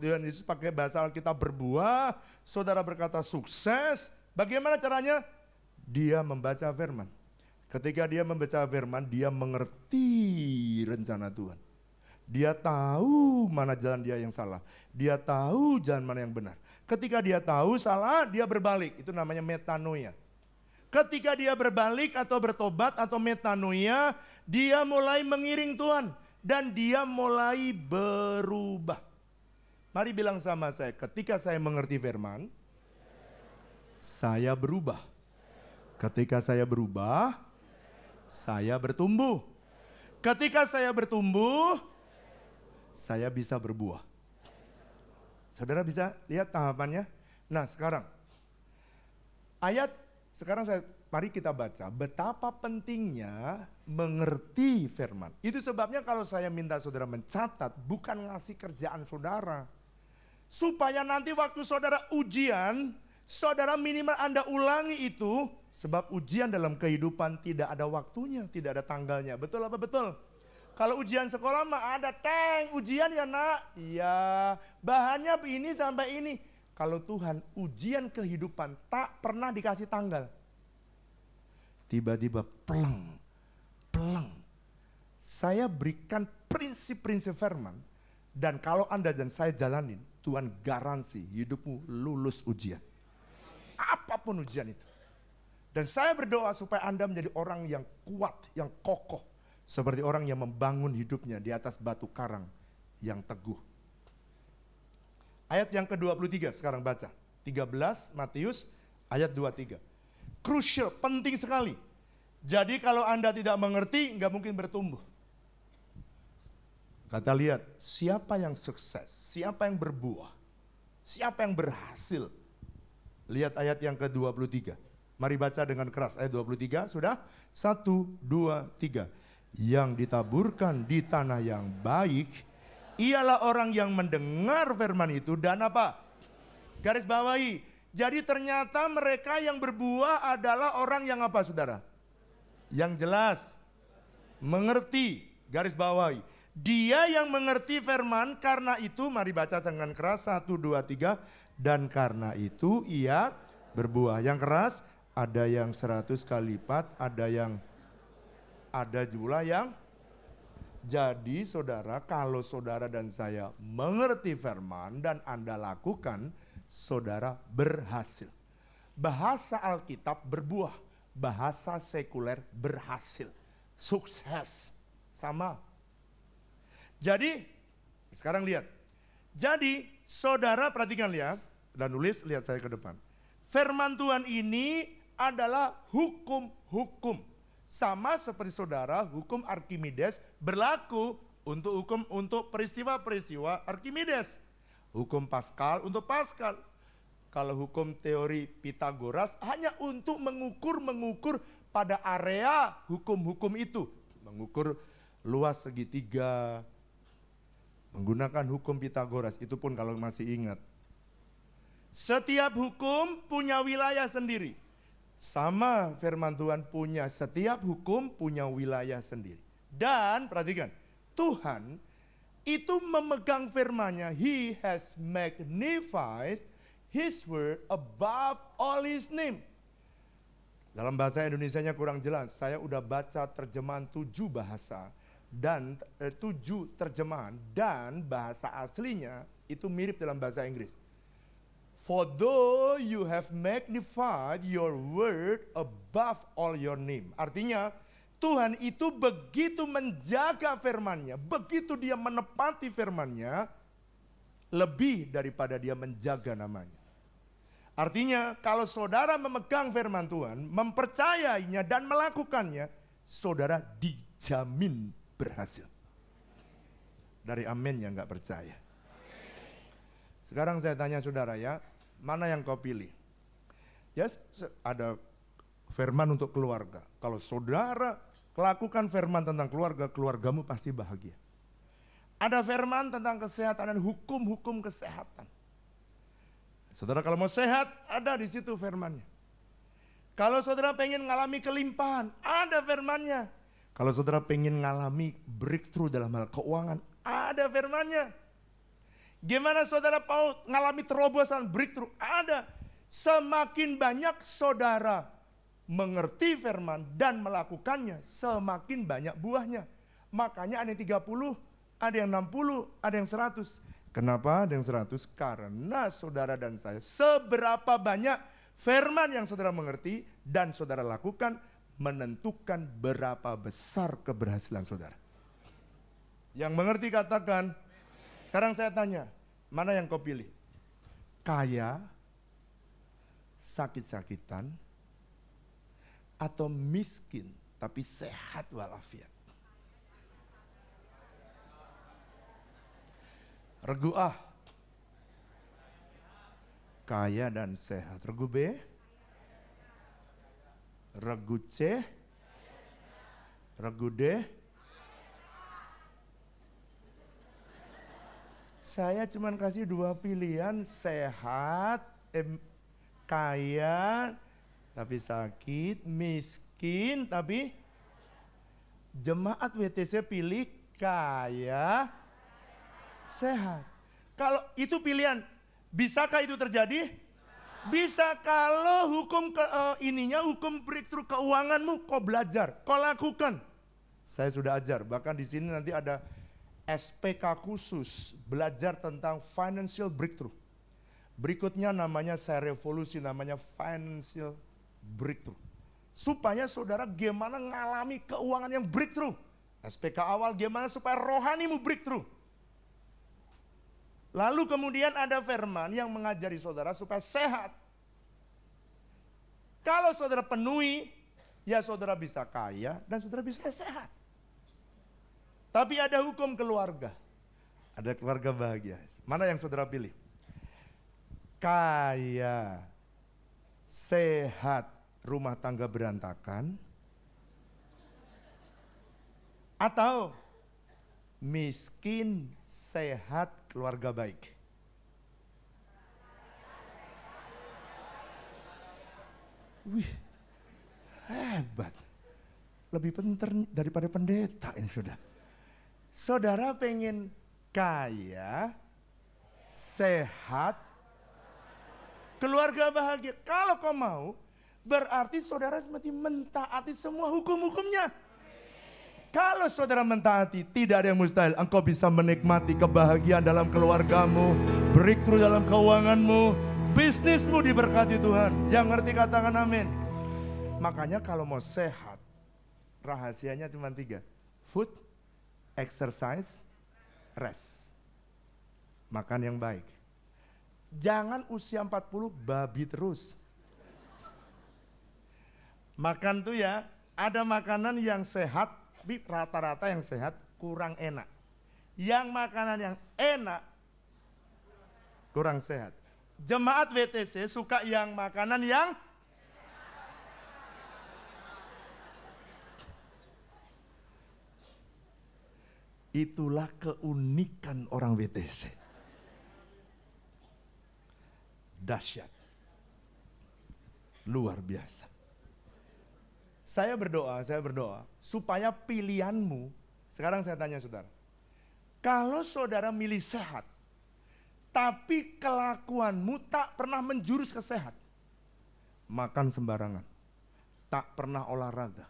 Tuhan Yesus pakai bahasa Alkitab berbuah, saudara berkata sukses. Bagaimana caranya? Dia membaca firman. Ketika dia membaca firman, dia mengerti rencana Tuhan. Dia tahu mana jalan dia yang salah. Dia tahu jalan mana yang benar. Ketika dia tahu salah, dia berbalik. Itu namanya metanoia. Ketika dia berbalik atau bertobat atau metanoia, dia mulai mengiring Tuhan. Dan dia mulai berubah. Mari bilang sama saya, ketika saya mengerti firman, saya berubah. Ketika saya berubah, saya bertumbuh. Ketika saya bertumbuh, saya bisa berbuah. Saudara bisa lihat tahapannya? Nah sekarang, mari kita baca betapa pentingnya mengerti firman. Itu sebabnya kalau saya minta saudara mencatat, bukan ngasih kerjaan saudara. Supaya nanti waktu saudara ujian, saudara minimal Anda ulangi itu. Sebab ujian dalam kehidupan tidak ada waktunya, tidak ada tanggalnya. Betul apa betul? Kalau ujian sekolah mah ada ujian ya nak. Iya, bahannya ini sampai ini. Kalau Tuhan ujian kehidupan tak pernah dikasih tanggal. Tiba-tiba pelang. Saya berikan prinsip-prinsip firman. Dan kalau Anda dan saya jalanin, Tuhan garansi hidupmu lulus ujian. Apapun ujian itu. Dan saya berdoa supaya Anda menjadi orang yang kuat, yang kokoh. Seperti orang yang membangun hidupnya di atas batu karang yang teguh. Ayat yang ke-23 sekarang baca. 13 Matius ayat 23. Crucial, penting sekali. Jadi kalau Anda tidak mengerti, nggak mungkin bertumbuh. Kata lihat, siapa yang sukses, siapa yang berbuah, siapa yang berhasil. Lihat ayat yang ke-23. Mari baca dengan keras, ayat 23, sudah? 1, 2, 3. Yang ditaburkan di tanah yang baik, ialah orang yang mendengar firman itu dan apa? Garis bawahi. Jadi ternyata mereka yang berbuah adalah orang yang apa saudara? Yang jelas, mengerti, garis bawahi. Dia yang mengerti firman, karena itu mari baca dengan keras, 1, 2, 3. Dan karena itu ia berbuah. Yang keras, ada yang 100 kali lipat, ada jumlah yang. Jadi saudara, kalau saudara dan saya mengerti firman dan Anda lakukan, saudara berhasil. Bahasa Alkitab berbuah, bahasa sekuler berhasil, sukses, sama. Jadi sekarang lihat, Jadi saudara perhatikan lihat, dan nulis, lihat saya ke depan. Firman Tuhan ini adalah hukum-hukum. Sama seperti saudara, hukum Arkimedes berlaku untuk peristiwa-peristiwa Arkimedes. Hukum Paskal untuk Paskal. Kalau hukum teori Pitagoras hanya untuk mengukur pada area hukum-hukum itu. Mengukur luas segitiga, menggunakan hukum Pitagoras, itu pun kalau masih ingat. Setiap hukum punya wilayah sendiri. Sama firman Tuhan punya, setiap hukum punya wilayah sendiri. Dan perhatikan, Tuhan itu memegang firman-Nya. He has magnified His word above all His name. Dalam bahasa Indonesianya kurang jelas. Saya udah baca terjemahan 7 bahasa dan 7 terjemahan, dan bahasa aslinya itu mirip dalam bahasa Inggris. For though you have magnified your word above all your name. Artinya Tuhan itu begitu menjaga firman-Nya, begitu dia menepati firman-Nya, lebih daripada dia menjaga namanya. Artinya kalau saudara memegang firman Tuhan, mempercayainya dan melakukannya, saudara dijamin berhasil. Dari amin yang gak percaya. Sekarang saya tanya saudara ya, mana yang kau pilih? Ya ada firman untuk keluarga. Kalau saudara lakukan firman tentang keluarga, keluargamu pasti bahagia. Ada firman tentang kesehatan dan hukum-hukum kesehatan. Saudara kalau mau sehat, ada di situ firman-Nya. Kalau saudara pengen ngalami kelimpahan, ada firman-Nya. Kalau saudara pengen ngalami breakthrough dalam hal keuangan, ada firman-Nya. Gimana saudara mau ngalami terobosan breakthrough, ada. Semakin banyak saudara mengerti firman dan melakukannya, semakin banyak buahnya. Makanya ada yang 30, ada yang 60, ada yang 100. Kenapa ada yang 100? Karena saudara dan saya, seberapa banyak firman yang saudara mengerti dan saudara lakukan, menentukan berapa besar keberhasilan saudara. Yang mengerti katakan. Sekarang saya tanya, mana yang kau pilih? Kaya, sakit-sakitan, atau miskin tapi sehat walafiat? Regu A, kaya dan sehat. Regu B, regu C, regu D. Saya cuma kasih 2 pilihan, sehat, kaya tapi sakit, miskin tapi jemaat WTC pilih kaya, sehat. Kalau itu pilihan, bisakah itu terjadi? Bisa kalau hukum hukum breakthrough keuanganmu kau belajar, kau lakukan. Saya sudah ajar, bahkan di sini nanti ada SPK khusus belajar tentang financial breakthrough. Berikutnya namanya saya revolusi, namanya financial breakthrough. Supaya saudara gimana ngalami keuangan yang breakthrough. SPK awal gimana supaya rohanimu breakthrough. Lalu kemudian ada firman yang mengajari saudara supaya sehat. Kalau saudara penuhi, ya saudara bisa kaya dan saudara bisa sehat. Tapi ada hukum keluarga. Ada keluarga bahagia. Mana yang saudara pilih? Kaya, sehat, rumah tangga berantakan. Atau miskin, sehat, keluarga baik. Wih, hebat. Lebih pintar daripada pendeta ini sudah. Saudara pengen kaya, sehat, keluarga bahagia. Kalau kau mau, berarti saudara mesti mentaati semua hukum-hukumnya. Kalau saudara mentaati, tidak ada yang mustahil. Engkau bisa menikmati kebahagiaan dalam keluargamu, breakthrough dalam keuanganmu, bisnismu diberkati Tuhan. Yang ngerti katakan amin. Makanya kalau mau sehat, rahasianya cuma 3. Food, exercise, rest. Makan yang baik. Jangan usia 40 babi terus. Makan tuh ya, ada makanan yang sehat, tapi rata-rata yang sehat kurang enak. Yang makanan yang enak kurang sehat. Jemaat WTC suka yang makanan yang itulah keunikan orang WTC. Dahsyat. Luar biasa. Saya berdoa supaya pilihanmu, sekarang saya tanya saudara, kalau saudara milih sehat, tapi kelakuanmu tak pernah menjurus ke sehat, makan sembarangan, tak pernah olahraga,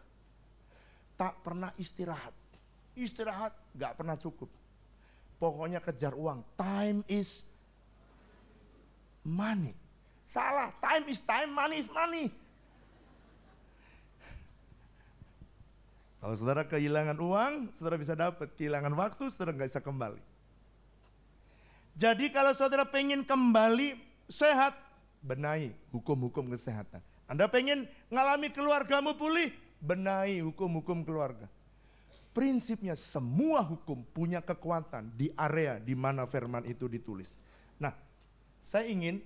tak pernah istirahat gak pernah cukup, pokoknya kejar uang, time is money. Salah, time is time, money is money. Kalau saudara kehilangan uang, saudara bisa dapat. Kehilangan waktu, saudara nggak bisa kembali. Jadi kalau saudara pengen kembali sehat, benahi hukum-hukum kesehatan. Anda pengen ngalami keluargamu pulih, benahi hukum-hukum keluarga. Prinsipnya semua hukum punya kekuatan di area di mana firman itu ditulis. Nah, saya ingin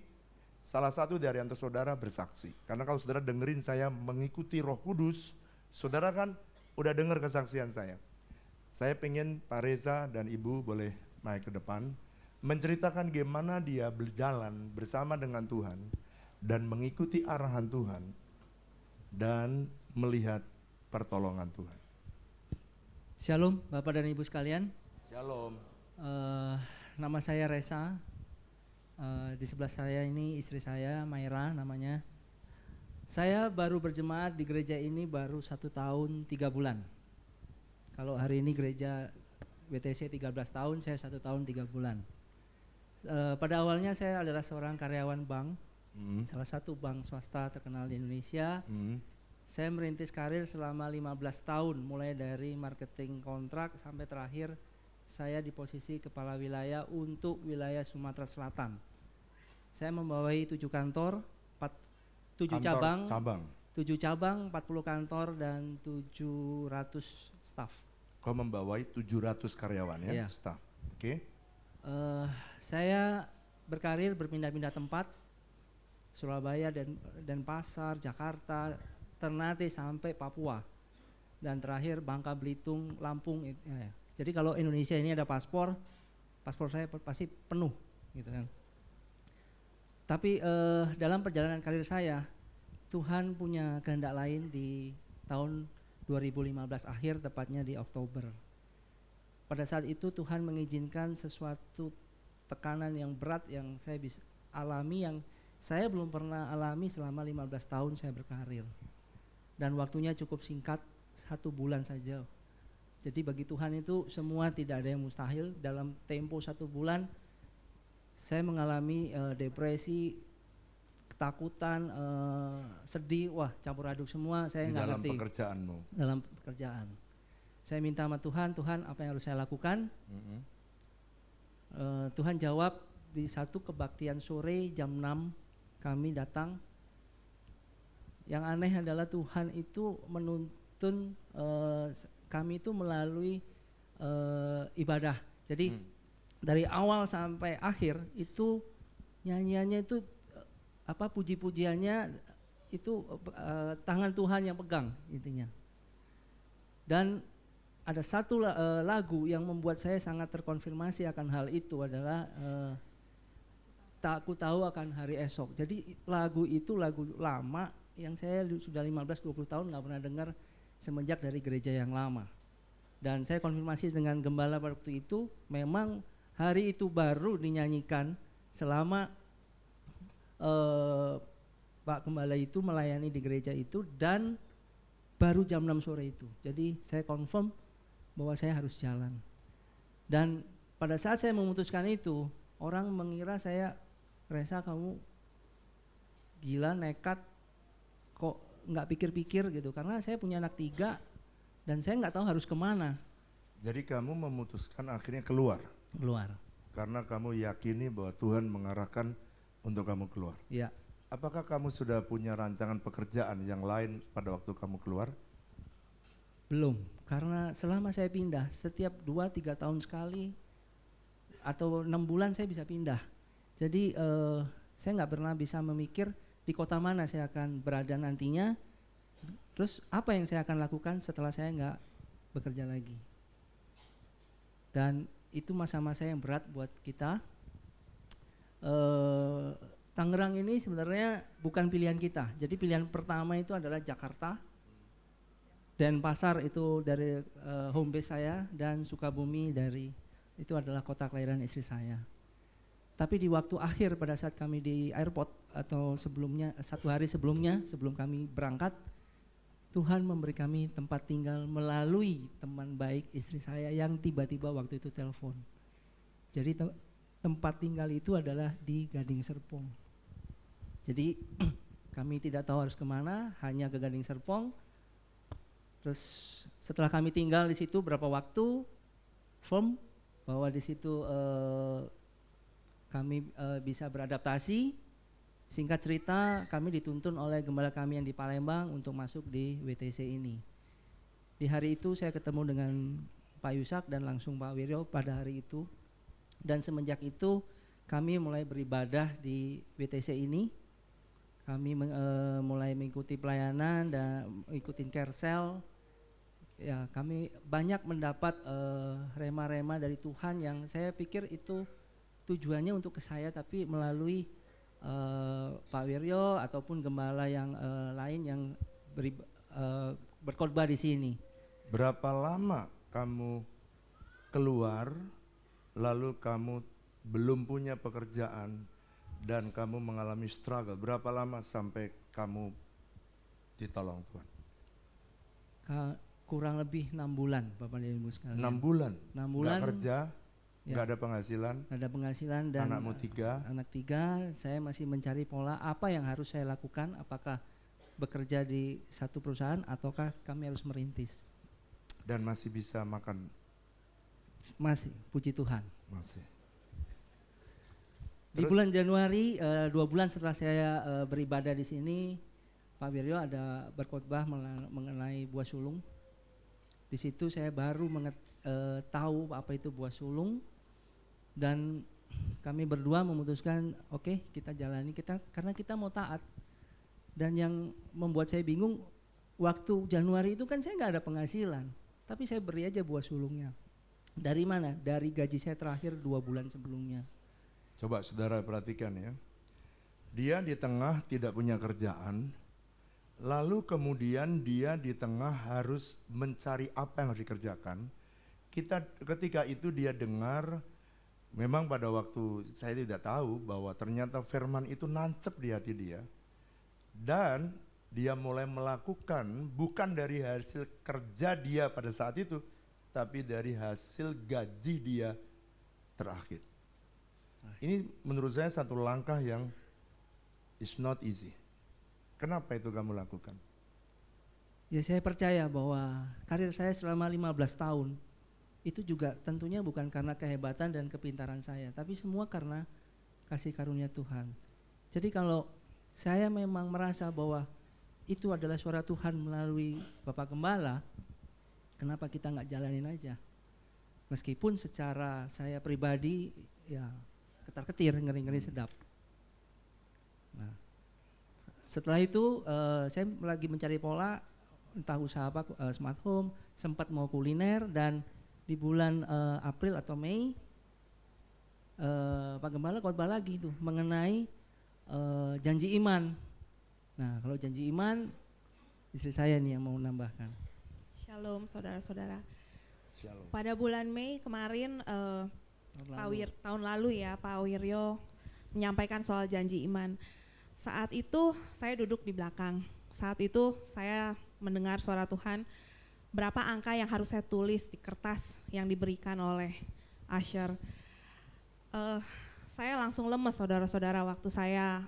salah satu dari antara saudara bersaksi. Karena kalau saudara dengerin saya mengikuti Roh Kudus, saudara kan udah dengar kesaksian saya. Saya pengen Pak Reza dan Ibu boleh naik ke depan, menceritakan gimana dia berjalan bersama dengan Tuhan dan mengikuti arahan Tuhan dan melihat pertolongan Tuhan. Shalom Bapak dan Ibu sekalian. Shalom. Nama saya Reza. Di sebelah saya ini istri saya Maira namanya. Saya baru berjemaat di gereja ini baru 1 tahun 3 bulan. Kalau hari ini gereja WTC 13 tahun, saya 1 tahun 3 bulan. Pada awalnya saya adalah seorang karyawan bank, salah satu bank swasta terkenal di Indonesia. Saya merintis karir selama 15 tahun, mulai dari marketing kontrak sampai terakhir saya di posisi kepala wilayah untuk wilayah Sumatera Selatan. Saya membawai 7 kantor, 7 cabang, 40 kantor dan 700 staf. Kau membawai 700 karyawan ya, staf. Oke. Saya berkarir berpindah-pindah tempat, Surabaya dan Pasar, Jakarta, Ternate sampai Papua, dan terakhir Bangka Belitung, Lampung. Jadi kalau Indonesia ini ada paspor saya pasti penuh, gitu kan. Tapi dalam perjalanan karir saya, Tuhan punya kehendak lain di tahun 2015 akhir, tepatnya di Oktober. Pada saat itu Tuhan mengizinkan sesuatu tekanan yang berat yang saya bisa alami, yang saya belum pernah alami selama 15 tahun saya berkarir. Dan waktunya cukup singkat, 1 bulan saja. Jadi bagi Tuhan itu semua tidak ada yang mustahil. Dalam tempo 1 bulan saya mengalami depresi, ketakutan, sedih, wah campur aduk semua. Saya nggak ngerti. Dalam pekerjaanmu. Dalam pekerjaan. Saya minta sama Tuhan, Tuhan apa yang harus saya lakukan? Tuhan jawab di satu kebaktian sore jam 6 kami datang. Yang aneh adalah Tuhan itu menuntun kami itu melalui ibadah. Jadi dari awal sampai akhir itu nyanyiannya itu puji-pujiannya itu tangan Tuhan yang pegang intinya. Dan ada satu lagu yang membuat saya sangat terkonfirmasi akan hal itu adalah Tak Ku Tahu Akan Hari Esok. Jadi lagu itu lagu lama yang saya sudah 15-20 tahun nggak pernah dengar semenjak dari gereja yang lama. Dan saya konfirmasi dengan gembala pada waktu itu, memang hari itu baru dinyanyikan selama Pak Gembala itu melayani di gereja itu, dan baru jam 6 sore itu. Jadi saya confirm bahwa saya harus jalan. Dan pada saat saya memutuskan itu, orang mengira saya, Reza kamu gila, nekat, kok nggak pikir-pikir gitu. Karena saya punya anak 3 dan saya nggak tahu harus kemana. Jadi kamu memutuskan akhirnya keluar. karena kamu yakini bahwa Tuhan mengarahkan untuk kamu keluar. Ya, Apakah kamu sudah punya rancangan pekerjaan yang lain pada waktu kamu keluar? belum. Karena selama saya pindah, setiap 2-3 tahun sekali atau 6 bulan saya bisa pindah. Jadi saya nggak pernah bisa memikir di kota mana saya akan berada nantinya. Terus apa yang saya akan lakukan setelah saya nggak bekerja lagi. Dan itu masa-masa yang berat buat kita. Tangerang ini sebenarnya bukan pilihan kita. Jadi pilihan pertama itu adalah Jakarta. Denpasar itu dari home base saya, dan Sukabumi itu adalah kota kelahiran istri saya. Tapi di waktu akhir pada saat kami di airport atau sebelumnya, 1 hari sebelumnya, sebelum kami berangkat, Tuhan memberi kami tempat tinggal melalui teman baik istri saya yang tiba-tiba waktu itu telepon. Jadi tempat tinggal itu adalah di Gading Serpong. Jadi kami tidak tahu harus kemana, hanya ke Gading Serpong. Terus setelah kami tinggal di situ berapa waktu, firm bahwa di situ kami bisa beradaptasi. Singkat cerita, kami dituntun oleh gembala kami yang di Palembang untuk masuk di WTC ini. Di hari itu saya ketemu dengan Pak Yusak dan langsung Pak Wiryo pada hari itu. Dan semenjak itu kami mulai beribadah di WTC ini. Kami mulai mengikuti pelayanan dan ikutin carousel. Ya, kami banyak mendapat rema-rema dari Tuhan yang saya pikir itu tujuannya untuk ke saya, tapi melalui Pak Wiryo ataupun gembala yang lain yang berkhotbah di sini. Berapa lama kamu keluar lalu kamu belum punya pekerjaan dan kamu mengalami struggle? Berapa lama sampai kamu ditolong Tuhan? Kurang lebih 6 bulan Bapak dan Ibu sekalian. 6 bulan? 6 bulan. Gak kerja, Ya. gak ada penghasilan, Gak ada penghasilan dan anakmu 3. anak 3. Saya masih mencari pola apa yang harus saya lakukan, apakah bekerja di satu perusahaan ataukah kami harus merintis. Dan masih bisa makan? Masih, puji Tuhan. Masih. Di Terus? bulan Januari, 2 bulan setelah saya beribadah di sini, Pak Wiryo ada berkhotbah mengenai buah sulung. Di situ saya baru tahu apa itu buah sulung, dan kami berdua memutuskan, oke, kita jalani karena kita mau taat. Dan yang membuat saya bingung, waktu Januari itu kan saya nggak ada penghasilan, tapi saya beri aja buah sulungnya. Dari mana? Dari gaji saya terakhir 2 bulan sebelumnya. Coba saudara perhatikan ya. Dia di tengah tidak punya kerjaan, lalu kemudian dia di tengah harus mencari apa yang harus dikerjakan. Ketika itu dia dengar, memang pada waktu saya tidak tahu bahwa ternyata firman itu nancep di hati dia. Dan dia mulai melakukan bukan dari hasil kerja dia pada saat itu, tapi dari hasil gaji dia terakhir. Ini menurut saya satu langkah yang is not easy. Kenapa itu kamu lakukan? Ya, saya percaya bahwa karir saya selama 15 tahun itu juga tentunya bukan karena kehebatan dan kepintaran saya, tapi semua karena kasih karunia Tuhan. Jadi kalau saya memang merasa bahwa itu adalah suara Tuhan melalui Bapak Gembala, kenapa kita nggak jalanin aja? Meskipun secara saya pribadi ya ketar-ketir, ngeri-ngeri sedap. Nah, setelah itu saya lagi mencari pola, entah usaha apa, smart home, sempat mau kuliner, dan di bulan April atau Mei Pak Gembala khotbah lagi tuh mengenai janji iman. Nah, kalau janji iman, istri saya nih yang mau menambahkan. Shalom saudara-saudara. Shalom. Pada bulan Mei kemarin tahun lalu ya, Pak Wiryo menyampaikan soal janji iman. Saat itu saya duduk di belakang. Saat itu saya mendengar suara Tuhan, berapa angka yang harus saya tulis di kertas yang diberikan oleh Asher. Saya langsung lemes saudara-saudara waktu saya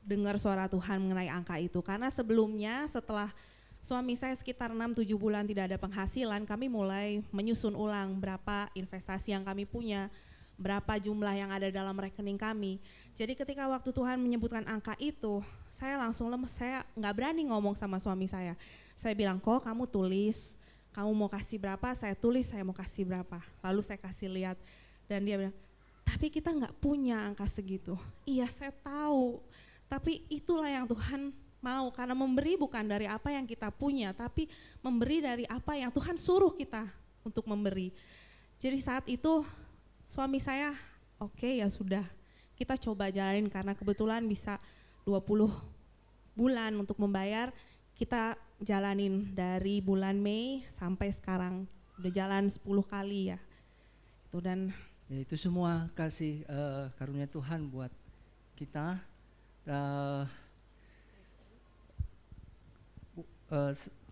dengar suara Tuhan mengenai angka itu. Karena sebelumnya setelah suami saya sekitar 6-7 bulan tidak ada penghasilan, kami mulai menyusun ulang berapa investasi yang kami punya, berapa jumlah yang ada dalam rekening kami. Jadi ketika waktu Tuhan menyebutkan angka itu, saya langsung lemes, saya nggak berani ngomong sama suami saya. Saya bilang, kok kamu tulis, kamu mau kasih berapa, saya tulis saya mau kasih berapa. Lalu saya kasih lihat dan dia bilang, tapi kita nggak punya angka segitu. Iya saya tahu, tapi itulah yang Tuhan mau, karena memberi bukan dari apa yang kita punya, tapi memberi dari apa yang Tuhan suruh kita untuk memberi. Jadi saat itu suami saya, oke, ya sudah, kita coba jalanin karena kebetulan bisa 20 bulan untuk membayar, kita jalanin dari bulan Mei sampai sekarang, udah jalan 10 kali ya. Itu dan Ya, itu semua kasih karunia Tuhan buat kita.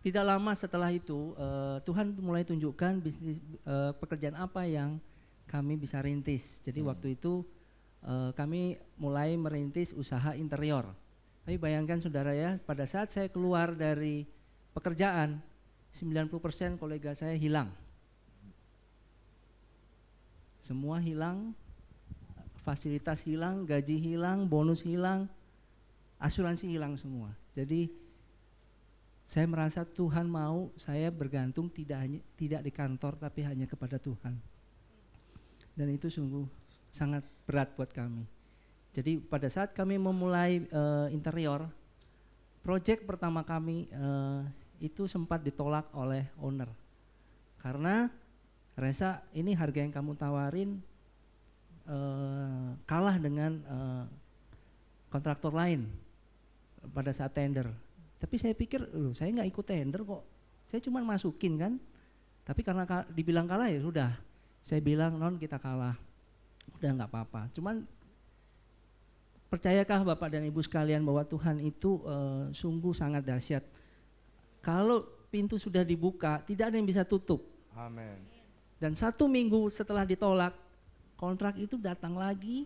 Tidak lama setelah itu Tuhan mulai tunjukkan bisnis pekerjaan apa yang kami bisa rintis. Jadi waktu itu kami mulai merintis usaha interior. Tapi bayangkan saudara ya, pada saat saya keluar dari pekerjaan, 90% kolega saya hilang. Semua hilang, fasilitas hilang, gaji hilang, bonus hilang, asuransi hilang semua. Jadi saya merasa Tuhan mau saya bergantung tidak di kantor tapi hanya kepada Tuhan. Dan itu sungguh sangat berat buat kami. Jadi pada saat kami memulai interior, proyek pertama kami itu sempat ditolak oleh owner. Karena Resa, ini harga yang kamu tawarin kalah dengan kontraktor lain pada saat tender. Tapi saya pikir, loh saya nggak ikut tender kok, saya cuma masukin kan. Tapi karena dibilang kalah ya sudah, saya bilang non kita kalah, udah nggak apa-apa. Cuman percayakah Bapak dan Ibu sekalian bahwa Tuhan itu sungguh sangat dahsyat. Kalau pintu sudah dibuka, tidak ada yang bisa tutup. Amin. Dan 1 minggu setelah ditolak, kontrak itu datang lagi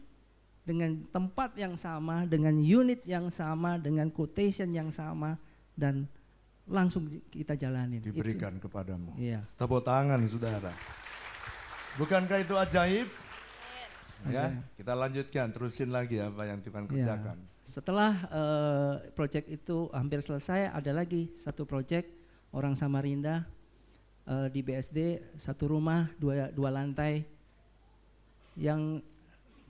dengan tempat yang sama, dengan unit yang sama, dengan quotation yang sama, dan langsung kita jalanin. Diberikan kepadamu. Iya. Tepuk tangan saudara. Bukankah itu ajaib? Ya, kita lanjutkan, terusin lagi apa yang Tuhan kerjakan. Setelah proyek itu hampir selesai, ada lagi satu proyek orang Samarinda di BSD, satu rumah dua lantai. Yang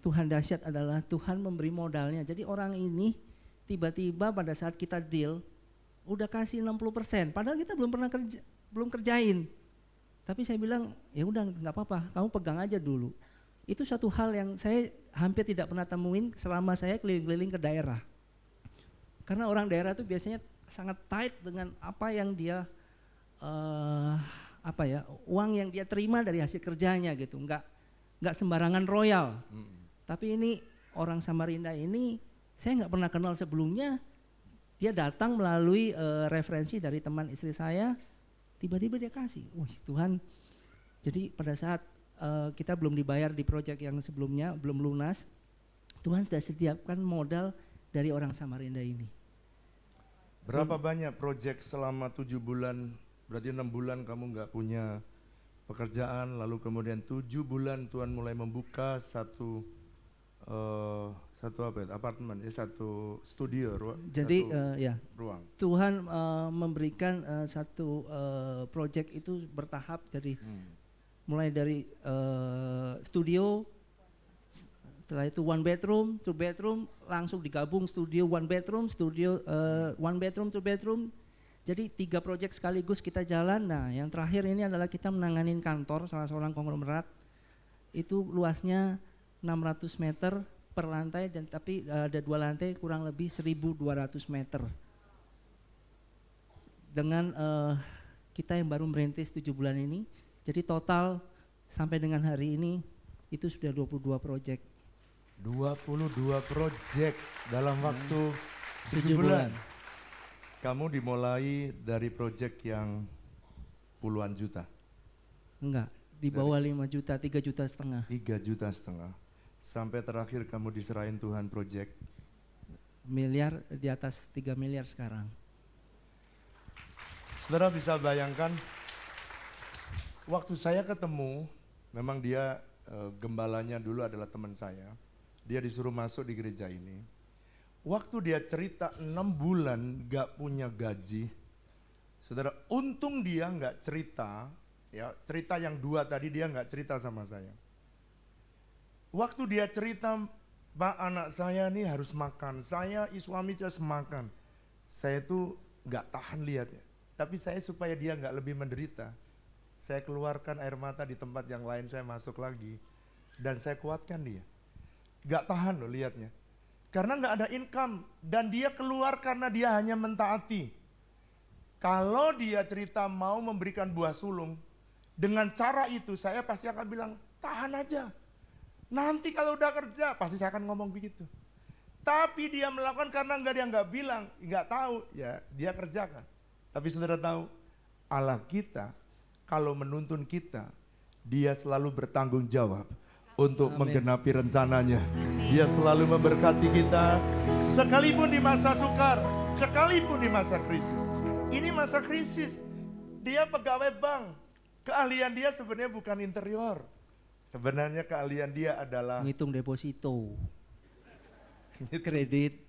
Tuhan dahsyat adalah Tuhan memberi modalnya. Jadi orang ini tiba-tiba pada saat kita deal udah kasih 60%, padahal kita belum kerjain. Tapi saya bilang ya udah nggak apa-apa, kamu pegang aja dulu. Itu satu hal yang saya hampir tidak pernah temuin selama saya keliling-keliling ke daerah. Karena orang daerah itu biasanya sangat tight dengan apa yang dia uang yang dia terima dari hasil kerjanya gitu, nggak sembarangan royal. Tapi ini orang Samarinda ini saya nggak pernah kenal sebelumnya. Dia datang melalui referensi dari teman istri saya, tiba-tiba dia kasih. Wih Tuhan, jadi pada saat kita belum dibayar di proyek yang sebelumnya, belum lunas, Tuhan sudah sediakan modal dari orang Samarinda ini. Berapa banyak proyek selama 7 bulan, berarti 6 bulan kamu nggak punya pekerjaan, lalu kemudian 7 bulan Tuhan mulai membuka satu apartemen, satu studio, Jadi ruang. Tuhan memberikan satu proyek itu bertahap dari mulai dari studio, setelah itu 1 bedroom, 2 bedroom, langsung digabung studio 1 bedroom, studio 1 bedroom, 2 bedroom. Jadi 3 proyek sekaligus kita jalan. Nah yang terakhir ini adalah kita menanganin kantor salah seorang konglomerat. Itu luasnya 600 meter per lantai, dan tapi ada 2 lantai kurang lebih 1.200 meter. Dengan kita yang baru merintis 7 bulan ini, jadi total sampai dengan hari ini itu sudah 22 proyek. 22 proyek dalam waktu 7 bulan. Kamu dimulai dari proyek yang puluhan juta? Enggak, di bawah 5 juta, 3,5 juta. 3,5 juta. Sampai terakhir kamu diserahin Tuhan proyek Miliar, di atas 3 miliar sekarang. Saudara bisa bayangkan, waktu saya ketemu, memang dia Gembalanya dulu adalah teman saya. Dia disuruh masuk di gereja ini. Waktu dia cerita 6 bulan gak punya gaji, saudara, untung dia gak cerita, ya cerita yang 2 tadi dia gak cerita sama saya. Waktu dia cerita, Pak, anak saya nih harus makan, saya suami harus makan. Saya tuh gak tahan lihatnya, tapi saya supaya dia gak lebih menderita, saya keluarkan air mata di tempat yang lain, saya masuk lagi, dan saya kuatkan dia. Gak tahan loh lihatnya. Karena gak ada income, dan dia keluar karena dia hanya mentaati. Kalau dia cerita mau memberikan buah sulung, dengan cara itu saya pasti akan bilang, tahan aja. Nanti kalau udah kerja, pasti saya akan ngomong begitu. Tapi dia melakukan karena dia nggak bilang, nggak tahu, ya dia kerjakan. Tapi saudara tahu, Allah kita kalau menuntun kita, dia selalu bertanggung jawab untuk menggenapi rencananya. Dia selalu memberkati kita sekalipun di masa sukar, sekalipun di masa krisis. Ini masa krisis, dia pegawai bank. Keahlian dia sebenarnya bukan interior. Sebenarnya keahlian dia adalah Ngitung deposito, kredit.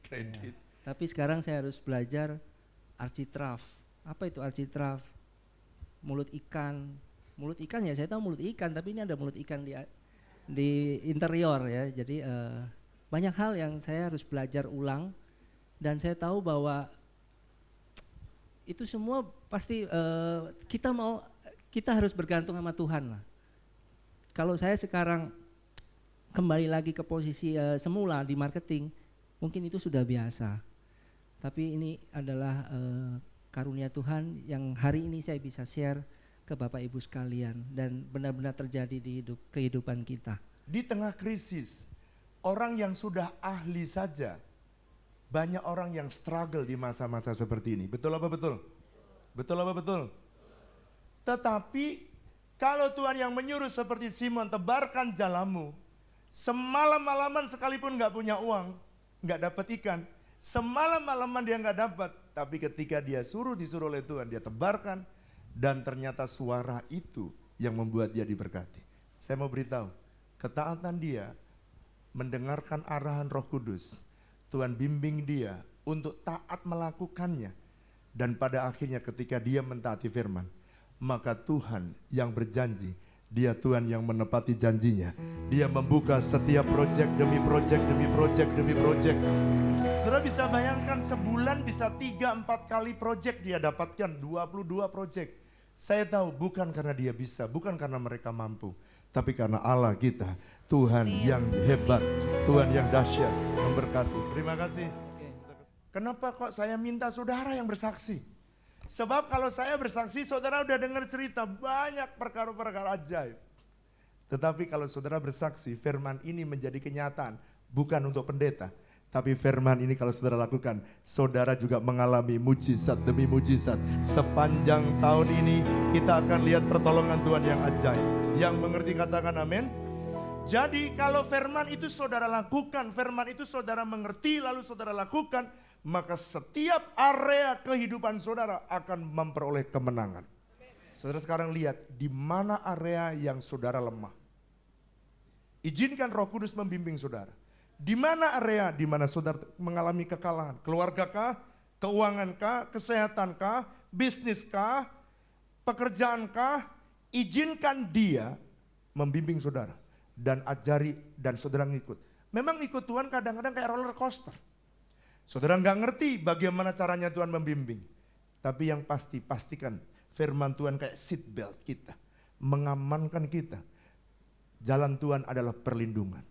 Tapi sekarang saya harus belajar architrave. Apa itu architrave? Mulut ikan. Mulut ikan ya saya tahu mulut ikan, tapi ini ada mulut ikan di interior ya. Jadi banyak hal yang saya harus belajar ulang, dan saya tahu bahwa itu semua pasti kita harus bergantung sama Tuhan lah. Kalau saya sekarang kembali lagi ke posisi semula di marketing, mungkin itu sudah biasa. Tapi ini adalah karunia Tuhan yang hari ini saya bisa share ke Bapak Ibu sekalian, dan benar-benar terjadi di kehidupan kita. di tengah krisis. Orang yang sudah ahli saja, banyak orang yang struggle di masa-masa seperti ini. Betul apa betul? Betul apa betul? Tetapi kalau Tuhan yang menyuruh seperti Simon, tebarkan jalamu, semalam-malaman sekalipun gak punya uang, gak dapat ikan, semalam-malaman dia gak dapat, tapi ketika dia disuruh oleh Tuhan, dia tebarkan, dan ternyata suara itu yang membuat dia diberkati. Saya mau beritahu, ketaatan dia, mendengarkan arahan Roh Kudus, Tuhan bimbing dia untuk taat melakukannya, dan pada akhirnya ketika dia mentaati firman, maka Tuhan yang berjanji, dia Tuhan yang menepati janjinya. Dia membuka setiap proyek demi proyek demi proyek demi proyek. Saudara bisa bayangkan sebulan bisa 3-4 kali proyek dia dapatkan, 22 proyek. Saya tahu bukan karena dia bisa, bukan karena mereka mampu, tapi karena Allah kita, Tuhan yang hebat, Tuhan yang dahsyat, memberkati. Terima kasih. Kenapa kok saya minta saudara yang bersaksi? Sebab kalau saya bersaksi, saudara udah dengar cerita banyak perkara-perkara ajaib. Tetapi kalau saudara bersaksi, firman ini menjadi kenyataan, bukan untuk pendeta. Tapi firman ini kalau saudara lakukan, saudara juga mengalami mujizat demi mujizat. Sepanjang tahun ini kita akan lihat pertolongan Tuhan yang ajaib. Yang mengerti katakan amin. Jadi kalau firman itu saudara lakukan, firman itu saudara mengerti lalu saudara lakukan, maka setiap area kehidupan saudara akan memperoleh kemenangan. Saudara sekarang lihat di mana area yang saudara lemah. Izinkan Roh Kudus membimbing saudara. Di mana area di mana saudara mengalami kekalahan? Keluargakah, keuangankah, kesehatankah, bisniskah, pekerjaankah? Izinkan dia membimbing saudara dan ajari dan saudara ngikut. Memang ikut Tuhan kadang-kadang kayak roller coaster. Saudara nggak ngerti bagaimana caranya Tuhan membimbing. Tapi yang pasti, pastikan firman Tuhan kayak seat belt kita. Mengamankan kita. Jalan Tuhan adalah perlindungan.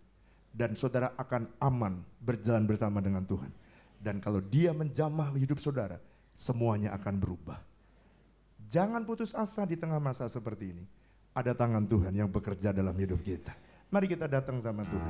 Dan saudara akan aman berjalan bersama dengan Tuhan. Dan kalau dia menjamah hidup saudara, semuanya akan berubah. Jangan putus asa di tengah masa seperti ini. Ada tangan Tuhan yang bekerja dalam hidup kita. Mari kita datang sama Tuhan.